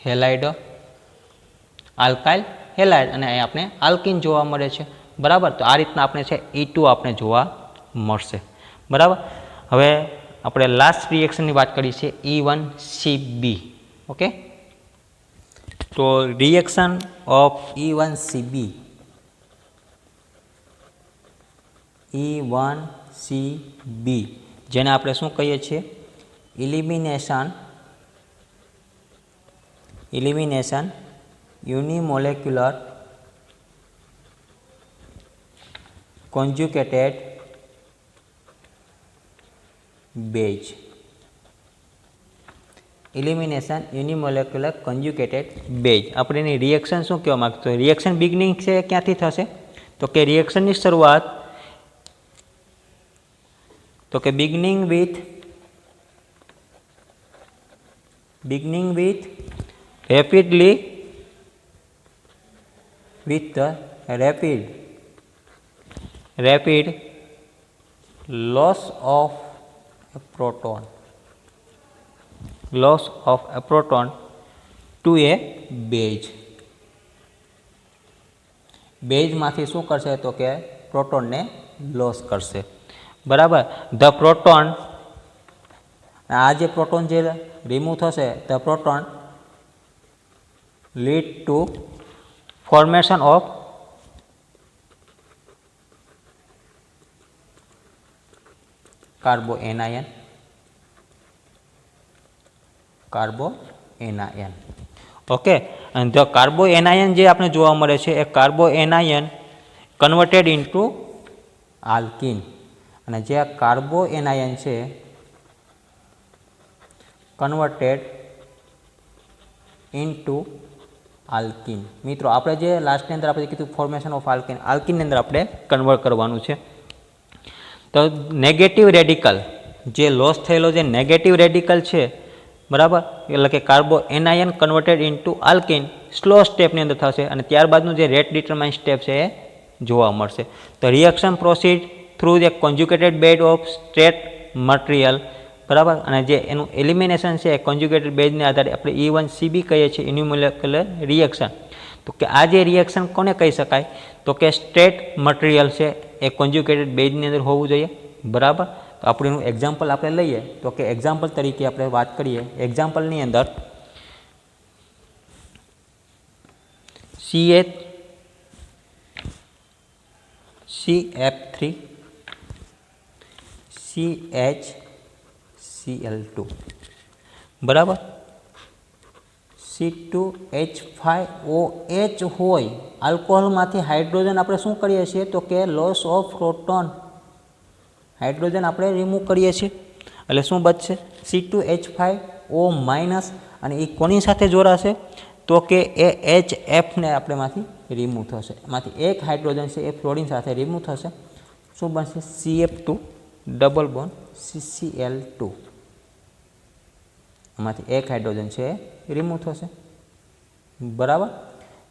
હેલાઇડ. અને અહીંયા આપણે આલ્કીન જોવા મળે છે. બરાબર, તો આ રીતના આપણે છે E2 આપણે જોવા મળશે. બરાબર, હવે આપણે લાસ્ટ રિએક્શનની વાત કરી છે E1CB. ઓકે, તો રિએક્શન ઓફ E1CB જેને આપણે શું કહીએ છીએ elimination unimolecular conjugated base. Elimination unimolecular conjugated base. આપણે એની રિએક્શન શું કહેવા માગતો હોય? રિએક્શન બિગનિંગ છે ક્યાંથી થશે તો કે રિએક્શનની શરૂઆત તો કે beginning with rapidly with the rapid loss of a proton to a base. બેઝમાંથી શું કરશે તો કે પ્રોટોનને લોસ કરશે. બરાબર, ધ પ્રોટોન, આ જે પ્રોટોન જે રિમૂવ થશે the proton lead to formation of carbanion. Okay, અને ધ કાર્બોએનાયન જે આપણે જોવા મળે છે એ કાર્બોએનાયન કન્વર્ટેડ ઇન્ટુ આલ્કીન. અને જે આ કાર્બોએનાયન છે કન્વર્ટેડ ઇન્ટુ આલ્કીન. મિત્રો આપણે જે લાસ્ટની અંદર આપણે કીધું ફોર્મેશન ઓફ આલ્કીનની અંદર આપણે કન્વર્ટ કરવાનું છે. તો નેગેટિવ રેડિકલ જે લોસ થયેલો જે નેગેટિવ રેડિકલ છે, બરાબર, એટલે કે કાર્બોએનાયન કન્વર્ટેડ ઇન્ટુ આલ્કીન સ્લો સ્ટેપની અંદર થશે અને ત્યારબાદનું જે રેટ ડિટરમાઇન સ્ટેપ છે એ જોવા મળશે. તો reaction proceed through the conjugated bed of straight material. બરાબર, અને જે એનું એલિમિનેશન છે કોન્જ્યુગેટેડ બેઝને આધારે આપણે E1CB કહીએ છીએ યુનિમોલેક્યુલર રિએક્શન. તો કે આ જે રિએક્શન કોને કહી શકાય તો કે સ્ટ્રેટ મટીરિયલ છે એ કોન્જ્યુગેટેડ બેઝની અંદર હોવું જોઈએ. બરાબર, તો આપણે એનું એક્ઝામ્પલ આપણે લઈએ તો કે એક્ઝામ્પલ તરીકે આપણે વાત કરીએ. એક્ઝામ્પલની અંદર CF3 CHCl2, બરાબર, C2H5OH હોય. આલ્કોહોલમાંથી હાઇડ્રોજન આપણે શું કરીએ છીએ તો કે લોસ ઓફ પ્રોટોન, હાઇડ્રોજન આપણે રિમૂવ કરીએ છીએ એટલે શું બચશે C2H5O માઇનસ. અને એ કોની સાથે જોડાશે તો કે એ HFને આપણેમાંથી રિમૂવ થશે. એમાંથી એક હાઇડ્રોજન છે એ ફ્લોરિન સાથે રિમૂવ થશે. શું બનશે CF2 ડબલ બોન્ડ CCl2. એમાંથી એક હાઇડ્રોજન છે એ રિમૂવ થશે. બરાબર,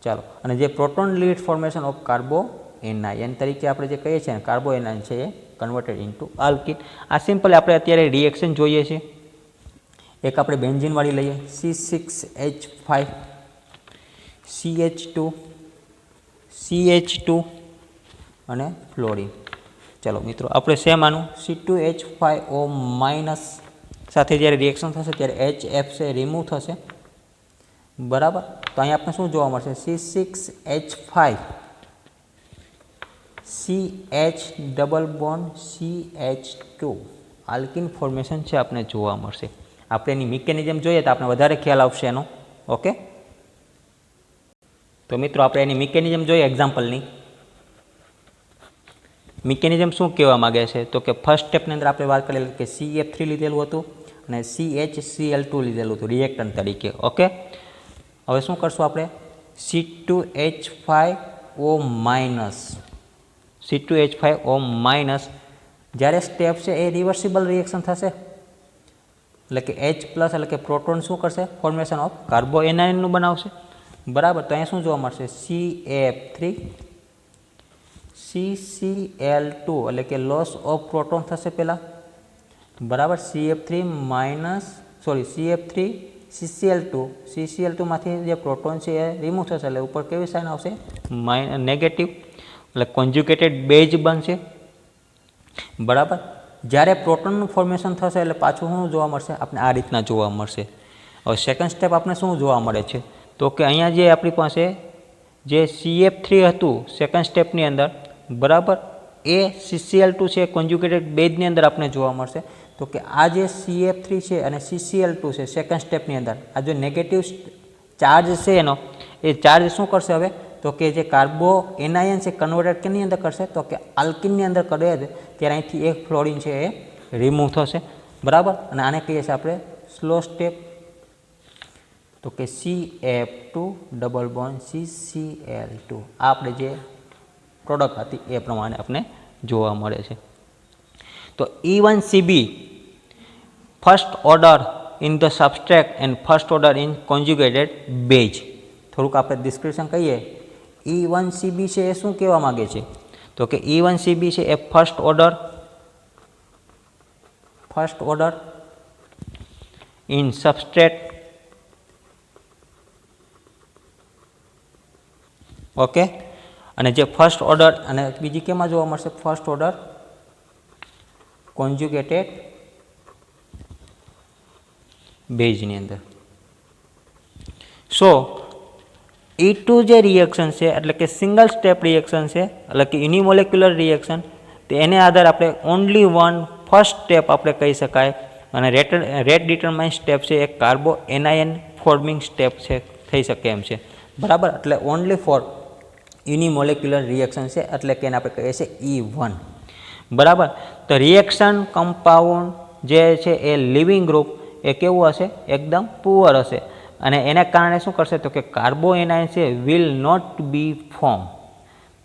ચાલો. અને જે પ્રોટોન લીડ ફોર્મેશન ઓફ કાર્બોએનાયન તરીકે આપણે જે કહીએ છીએ કાર્બોએનાયન છે એ કન્વર્ટેડ ઇન્ટુ આલ્કીન. આ સિમ્પલ આપણે અત્યારે રિએક્શન જોઈએ છીએ. એક આપણે બેન્ઝીનવાળી લઈએ C6H5 CH2 અને ફ્લોરિન. ચાલો મિત્રો, આપણે સેમ આનું C2H5O માઇનસ સાથે જ્યારે રિએક્શન થશે ત્યારે HF છે રિમૂવ થશે. બરાબર, તો અહીં આપણે શું જોવા મળશે C6H5 CH double bond CH2 alkene formation છે આપણે જોવા મળશે. આપણે એની મિકેનિઝમ જોઈએ તો આપણે વધારે ખ્યાલ આવશે એનો. ઓકે, તો મિત્રો આપણે એની મિકેનિઝમ જોઈએ એક્ઝામ્પલની. મિકેનિઝમ શું કહેવા માગે છે તો કે ફર્સ્ટ સ્ટેપની અંદર આપણે વાત કરેલી કે CF3 લીધેલું હતું અને CHCl2 લીધેલું હતું રિએક્ટન્ટ તરીકે. ઓકે, હવે શું કરશું આપણે C2H5O માઇનસ C2H5O માઇનસ જ્યારે સ્ટેપ છે એ રિવર્સિબલ રિએક્શન થશે એટલે કે H પ્લસ એટલે કે પ્રોટોન શું કરશે ફોર્મેશન ઓફ કાર્બો એનાયનનું બનાવશે. બરાબર, તો અહીંયા શું જોવા મળશે CF3 CCl2 એટલે કે લોસ ઓફ પ્રોટોન થશે પહેલાં. બરાબર, CF3 CCl2માંથી જે પ્રોટોન છે એ રિમૂવ થશે એટલે ઉપર કેવી સાઇન આવશે નેગેટિવ એટલે કોન્જ્યુગેટેડ બેઝ બનશે. બરાબર, જ્યારે પ્રોટોનનું ફોર્મેશન થશે એટલે પાછું શું જોવા મળશે આપણે આ રીતના જોવા મળશે. હવે સેકન્ડ સ્ટેપ આપણે શું જોવા મળે છે તો કે અહીંયા જે આપણી પાસે જે CF3 હતું સેકન્ડ સ્ટેપની અંદર, બરાબર, એ CCl2 છે કોન્જ્યુગેટેડ બેઝની અંદર આપણે જોવા મળશે. તો કે આ જે CF3 છે અને CCl2 છે સેકન્ડ સ્ટેપની અંદર આ જો નેગેટિવ ચાર્જ છે એનો એ ચાર્જ શું કરશે હવે તો કે જે કાર્બો એનાયન છે કન્વર્ટેડ કેની અંદર કરશે તો કે આલ્કિનની અંદર કરે ત્યારે અહીંથી એક ફ્લોરિન છે એ રિમૂવ થશે. બરાબર, અને આને કહીએ છીએ આપણે સ્લો સ્ટેપ તો કે CF2 ડબલ બોન્ડ CCl2 આ આપણે જે પ્રોડક્ટ હતી એ પ્રમાણે આપણે જોવા મળે છે. તો E1CB first order in the substrate and first order in conjugated base. થોડુંક આપણે ડિસ્ક્રિપ્શન કહીએ E1CB છે એ શું કહેવા માગે છે તો કે E1CB છે એ first order in substrate. Okay, અને જે ફર્સ્ટ ઓર્ડર અને બીજી કેમાં જોવા મળશે ફર્સ્ટ ઓર્ડર કોન્જ્યુગેટેડ બેઝની અંદર. સો E2 જે રિએક્શન છે એટલે કે સિંગલ સ્ટેપ રિએક્શન છે એટલે કે યુનિમોલેક્યુલર રિએક્શન, તો એને આધારે આપણે ઓનલી વન ફર્સ્ટ સ્ટેપ આપણે કહી શકાય અને રેટ ડિટરમાઇન સ્ટેપ છે એ કાર્બો એનાયન ફોર્મિંગ સ્ટેપ છે થઈ શકે એમ છે. બરાબર, એટલે ઓનલી ફોર યુનિમોલેક્યુલર રિએક્શન છે એટલે કે એને આપણે કહીએ છીએ E1. બરાબર, તો રિએક્શન કમ્પાઉન્ડ જે છે એ લિવિંગ ગ્રુપ એ કેવું હશે એકદમ પુઅર હશે અને એના કારણે શું કરશે તો કે કાર્બો એનાયન છે વિલ નોટ બી ફોર્મ.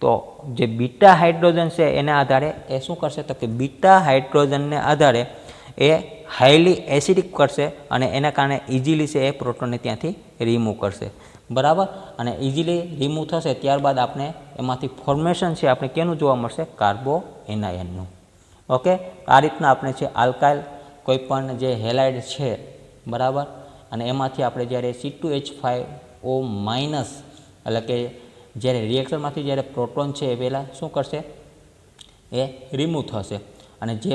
તો જે બીટા હાઇડ્રોજન છે એના આધારે એ શું કરશે તો કે બીટા હાઇડ્રોજનને આધારે એ હાઈલી એસિડિક કરશે અને એના કારણે ઇઝીલી છે એ પ્રોટોનને ત્યાંથી રિમૂવ કરશે. બરાબર, અને ઇઝીલી રિમૂવ થશે ત્યારબાદ આપણે એમાંથી ફોર્મેશન છે આપણે કેનું જોવા મળશે કાર્બો એનાયનનું. ઓકે, આ રીતના આપણે છે આલ્કાઇલ કોઈપણ જે હેલાઇડ છે, બરાબર, અને એમાંથી આપણે જ્યારે C2H5O માઇનસ એટલે કે જ્યારે રિએક્શનમાંથી જ્યારે પ્રોટોન છે એ પહેલાં શું કરશે એ રિમૂવ થશે અને જે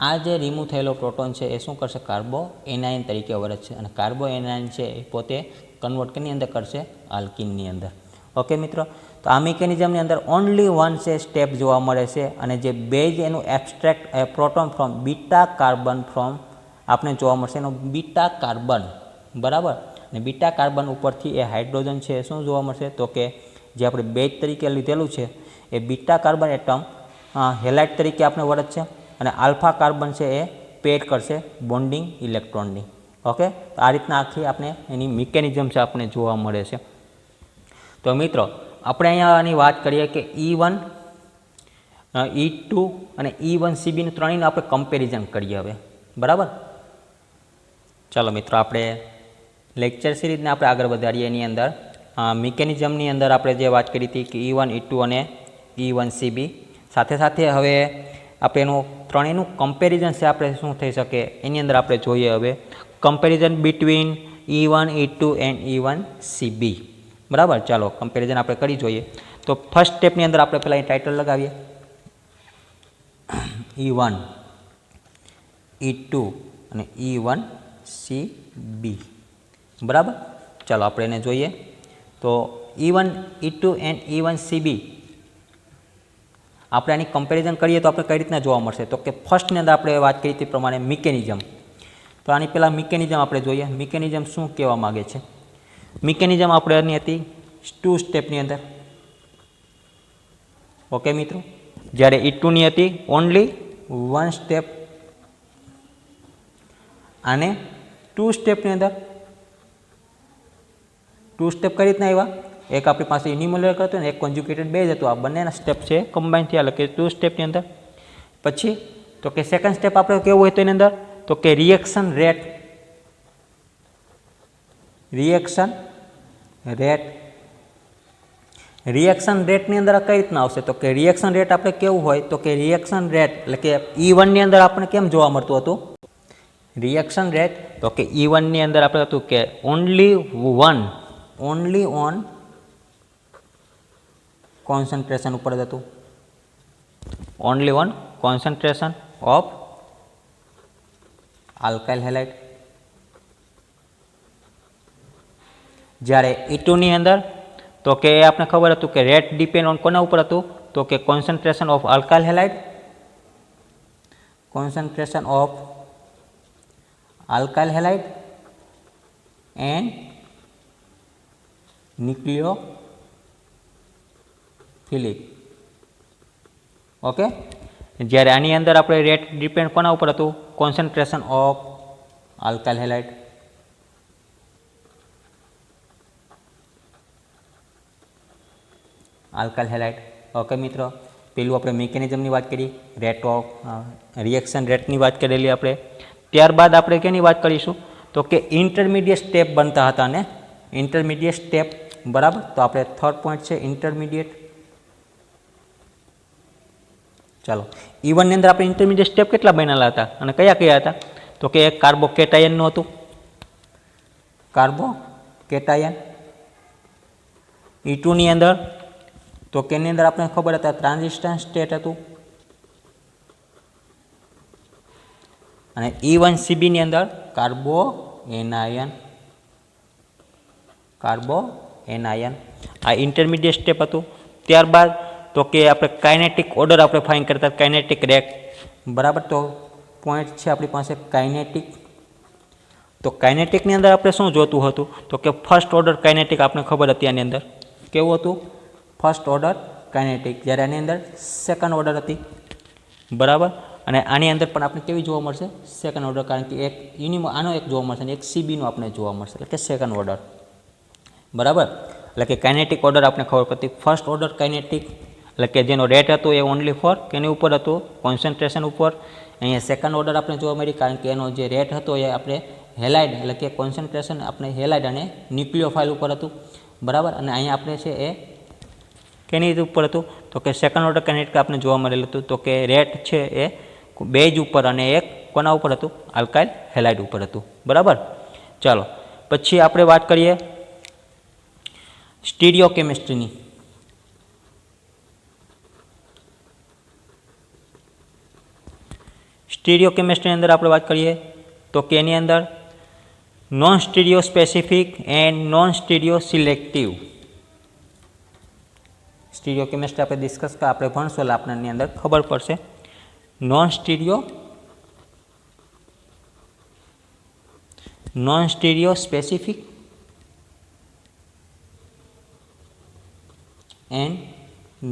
આ જે રિમૂવ થયેલો પ્રોટોન છે એ શું કરશે કાર્બો એનાયન તરીકે વર્તશે અને કાર્બો એનાયન છે એ પોતે કન્વર્ટ કેની અંદર કરશે આલ્કિનની અંદર. ઓકે મિત્રો, તો આ મિકેનિઝમની અંદર ઓનલી વન છે સ્ટેપ જોવા મળે છે અને જે બેઝ એનું abstract proton from beta carbon from આપણે જોવા મળશે એનો બીટા કાર્બન. બરાબર, અને બીટા કાર્બન ઉપરથી એ હાઇડ્રોજન છે એ શું જોવા મળશે તો કે જે આપણે બેઝ તરીકે લીધેલું છે એ બીટા કાર્બન એટમ હેલાઇડ તરીકે આપણે વર્તશે અને આલ્ફા કાર્બન છે એ પેડ કરશે બોન્ડિંગ ઇલેક્ટ્રોનની. ઓકે, તો આ રીતના આખી આપણે એની મિકેનિઝમ છે આપણે જોવા મળે છે. તો મિત્રો આપણે અહીંયા આની વાત કરીએ કે E1 E2 અને E1CBનું ત્રણેયનું આપણે કમ્પેરિઝન કરીએ હવે. બરાબર, ચાલો મિત્રો આપણે લેક્ચર સિરીઝને આપણે આગળ વધારીએ. એની અંદર મિકેનિઝમની અંદર આપણે જે વાત કરી હતી કે E1 E2 અને E1CB સાથે સાથે હવે આપણે એનું ત્રણેયનું કમ્પેરિઝન છે આપણે શું થઈ શકે એની અંદર આપણે જોઈએ હવે comparison between E1 E2 and E1CB. બરાબર, ચાલો કમ્પેરિઝન આપણે કરી જોઈએ. તો ફર્સ્ટ સ્ટેપની અંદર આપણે પહેલાં ટાઇટલ લગાવીએ E1 E2 અને E1CB. બરાબર, ચાલો આપણે એને જોઈએ. તો E1 E2 એન્ડ E1CB આપણે આની કમ્પેરિઝન કરીએ તો આપણે કઈ રીતના જોવા મળશે તો કે ફર્સ્ટની અંદર આપણે વાત કરી તે પ્રમાણે મિકેનિઝમ. તો આની પહેલાં મિકેનિઝમ આપણે જોઈએ. મિકેનિઝમ શું કહેવા માગે છે. મિકેનિઝમ આપણે એની હતી 2 સ્ટેપની અંદર. ઓકે મિત્રો, જ્યારે E2ની હતી ઓનલી 1 સ્ટેપ, આને 2 સ્ટેપની અંદર 2 સ્ટેપ કઈ રીતના આવ્યા, એક આપણી પાસે યુનિમોલેક્યુલર હતું ને એક કોન્જ્યુગેટેડ બેઝ હતું, આ બંનેના સ્ટેપ છે કમ્બાઈન થયા એટલે કે 2 સ્ટેપની અંદર. પછી તો કે સેકન્ડ સ્ટેપ આપણે કેવું હોય તો એની અંદર તો કે રિએક્શન રેટ રેટની અંદર કઈ રીતના આવશે તો કે રિએક્શન રેટ આપણે કેવું હોય તો કે રિએક્શન રેટ એટલે કે E1ની અંદર આપણે કેમ જોવા મળતું હતું રિએક્શન રેટ તો કે E1ની અંદર આપણે હતું કે ઓનલી ઓન કોન્સન્ટ્રેશન ઉપર જ હતું, only on concentration of alkyl halide. જ્યારે E2ની અંદર તો કે આપણે ખબર હતું કે રેટ ડિપેન્ડ ઓન કોના ઉપર હતું તો કે concentration of alkyl halide and nucleophilic. Okay, જ્યારે આની અંદર આપણે રેટ ડિપેન્ડ કોના ઉપર હતું concentration of alkyl halide. Okay મિત્રો, પેલું આપણે મિકેનિઝમની વાત કરી, રેટ ઓફ રિએક્શન રેટની વાત કરેલી આપણે. ત્યારબાદ આપણે કેની વાત કરીશું તો કે ઇન્ટરમીડિયેટ સ્ટેપ બનતા હતા ને ઇન્ટરમીડિયેટ સ્ટેપ, બરાબર. તો આપણે થર્ડ પોઈન્ટ છે ઇન્ટરમીડિયેટ. ચાલો, E1ની અંદર આપણે ઇન્ટરમીડિયેટ સ્ટેપ કેટલા બનેલા હતા અને કયા કયા હતા તો કે એક કાર્બોકેટાયનનું હતું, કાર્બોકેટાયન. E2ની અંદર તો કે એની અંદર આપણે ખબર હતા ટ્રાન્ઝિસ્ટન્સ સ્ટેટ હતું, અને E1CBની અંદર કાર્બોએનાયન. આ ઇન્ટરમીડિયેટ સ્ટેપ હતું. ત્યારબાદ તો કે આપણે કાઇનેટિક ઓર્ડર આપણે ફાઇન્ડ કરતા કાઇનેટિક રેટ, બરાબર. તો પોઈન્ટ છે આપણી પાસે કાઇનેટિક. તો કાઇનેટિકની અંદર આપણે શું જોતું હતું તો કે ફર્સ્ટ ઓર્ડર કાઇનેટિક આપણે ખબર હતી આની અંદર કેવું હતું ફર્સ્ટ ઓર્ડર કાઇનેટિક, જ્યારે આની અંદર સેકન્ડ ઓર્ડર હતી, બરાબર. અને આની અંદર પણ આપણે કેવી જોવા મળશે સેકન્ડ ઓર્ડર, કારણ કે એક આનો એક જોવા મળશે અને એક CBનો આપણે જોવા મળશે એટલે કે સેકન્ડ ઓર્ડર, બરાબર. એટલે કે કાઇનેટિક ઓર્ડર આપણે ખબર પડતી ફર્સ્ટ ઓર્ડર કાઇનેટિક એટલે કે જેનો રેટ હતો એ ઓનલી ફોર કેની ઉપર હતો કોન્સન્ટ્રેશન ઉપર. અહીંયા સેકન્ડ ઓર્ડર આપણે જોવા મળી કારણ કે એનો જે રેટ હતો એ આપણે હેલાઇડ એટલે કે કોન્સન્ટ્રેશન આપણે હેલાઇડ અને ન્યુક્લિયોફાઇલ ઉપર હતું, બરાબર. અને અહીંયા આપણે છે એ કેની ઉપર હતું તો કે સેકન્ડ ઓર્ડર કાઇનેટિક આપણે જોવા મળેલું હતું. તો કે રેટ છે એ બેઝ ઉપર અને એક કોના ઉપર હતું આલ્કાઇલ હેલાઇડ ઉપર હતું, બરાબર. ચાલો, પછી આપણે વાત કરીએ સ્ટીરિયોકેમિસ્ટ્રીની. સ્ટીરિયોકેમિસ્ટ્રીની અંદર આપણે વાત કરીએ તો કે એની અંદર non stereospecific and non stereoselective. Stereochemistry આપણે ડિસ્કસ આપણે ભણશો એટલે આપણને અંદર ખબર પડશે. Non stereospecific and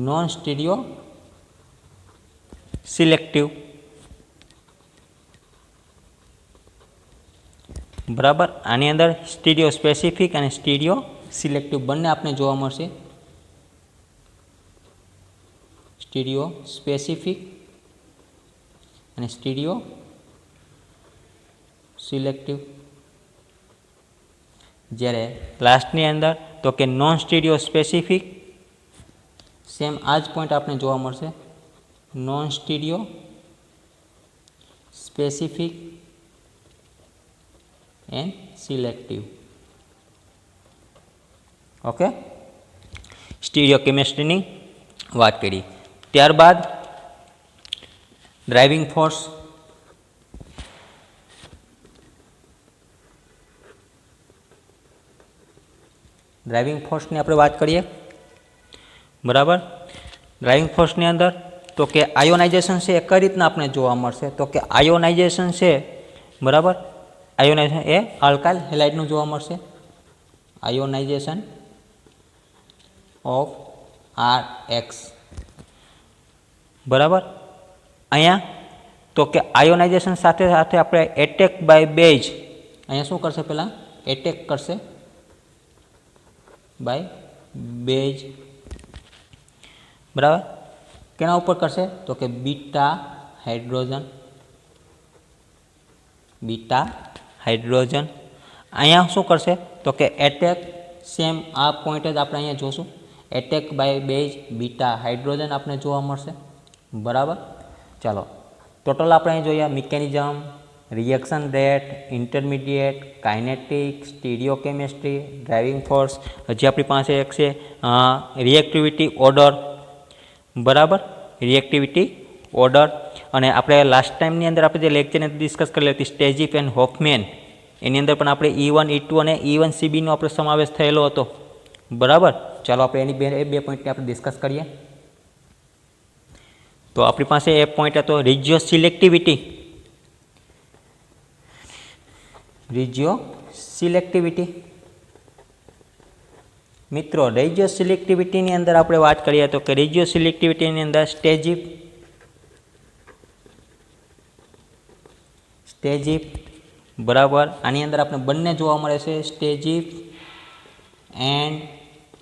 non stereoselective, બરાબર. આની અંદર સ્ટીરિયો સ્પેસિફિક અને સ્ટીરિયો સિલેક્ટિવ બંને આપણે જોવા મળશે. સ્ટીરિયો સ્પેસિફિક અને સ્ટીરિયો સિલેક્ટિવ. જ્યારે લાસ્ટની અંદર તો કે નોન સ્ટીરિયો સ્પેસિફિક, સેમ આ જ પોઈન્ટ આપણે જોવા મળશે. Non stereospecific and selective. Okay, સ્ટીરિયોકેમિસ્ટ્રીની વાત કરી. ત્યારબાદ ડ્રાઇવિંગ ફોર્સ. ડ્રાઇવિંગ ફોર્સની આપણે વાત કરીએ, બરાબર. ડ્રાઇવિંગ ફોર્સની અંદર તો કે આયોનાઇઝેશન છે એ કઈ રીતના આપણે જોવા મળશે તો કે આયોનાઇઝેશન છે, બરાબર. આયોનાઇઝેશન એ આલ્કાઇલ હેલાઇડનું જોવા મળશે. આયોનાઇઝેશન ઓફ આર એક્સ બરાબર. અહીંયા તો કે આયોનાઇઝેશન સાથે સાથે આપણે એટેક બાય બેઝ અહીંયા શું કરશે, પહેલાં એટેક કરશે બાય બેઝ બરાબર. કેના ઉપર કરશે તો કે બીટા હાઇડ્રોજન અહીંયા શું કરશે તો કે એટેક સેમ આ પોઈન્ટ જ આપણે અહીંયા જોશું. Attack by base beta hydrogen આપણે જોવા મળશે બરાબર. ચાલો ટોટલ આપણે અહીં જોઈએ mechanism, reaction rate, intermediate, kinetic, stereochemistry, driving force. હજી આપણી પાસે એક છે રિએક્ટિવિટી ઓર્ડર બરાબર. રિએક્ટિવિટી ઓર્ડર અને આપણે લાસ્ટ ટાઈમની અંદર આપણે જે લેક્ચરને ડિસ્કસ કરેલી હતી સ્ટેજીફ એન્ડ હોફમેન, એની અંદર પણ આપણે E1 E2 અને E1 CBનો આપણે સમાવેશ થયેલો હતો બરાબર. ચાલો આપણે એની બે પોઈન્ટને આપણે ડિસ્કસ કરીએ. તો આપણી પાસે એક પોઈન્ટ હતો રિજિયો સિલેક્ટિવિટી. મિત્રો રેજિયો સિલેક્ટિવિટીની અંદર આપણે વાત કરીએ તો કે રેજિયો સિલેક્ટિવિટીની અંદર સ્ટેજીફ બરાબર. આની અંદર આપણે બંને જોવા મળે છે સ્ટેજીફ એન્ડ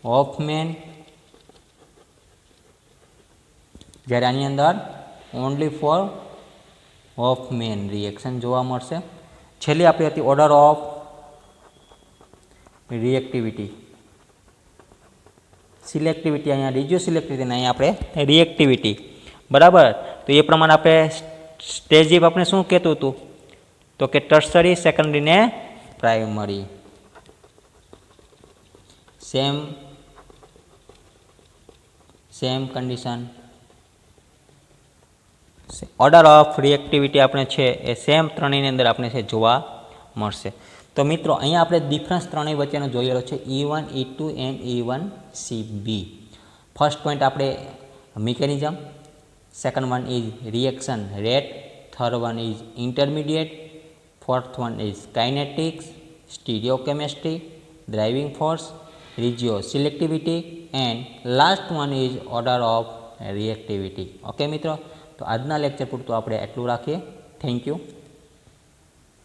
હોફમેન, જ્યારે આની અંદર ઓનલી ફોર હોફમેન રિએક્શન જોવા મળશે. છેલ્લી આપણી હતી ઓર્ડર ઓફ સિલેક્ટિવિટી અહીંયા રેજિયો સિલેક્ટિવિટી, અહીંયા આપણે રિએક્ટિવિટી બરાબર. તો એ પ્રમાણે આપણે સ્ટેજીફ આપણે શું કહેતું હતું તો કે ટર્સરી, સેકન્ડરી ને primary same condition. Order of reactivity આપણે છે એ સેમ ત્રણેયની અંદર આપણે છે જોવા મળશે. તો મિત્રો અહીંયા આપણે ડિફરન્સ ત્રણેય વચ્ચેનો જોયેલો છે E1 E2 and E1 CB. First point આપણે mechanism, second one is reaction rate, third one is intermediate, fourth one is kinetics, stereochemistry, driving force, regioselectivity and last one is order of reactivity. Okay મિત્રો, તો આજના lecture પૂરતું આપણે એટલું રાખીએ. Thank you.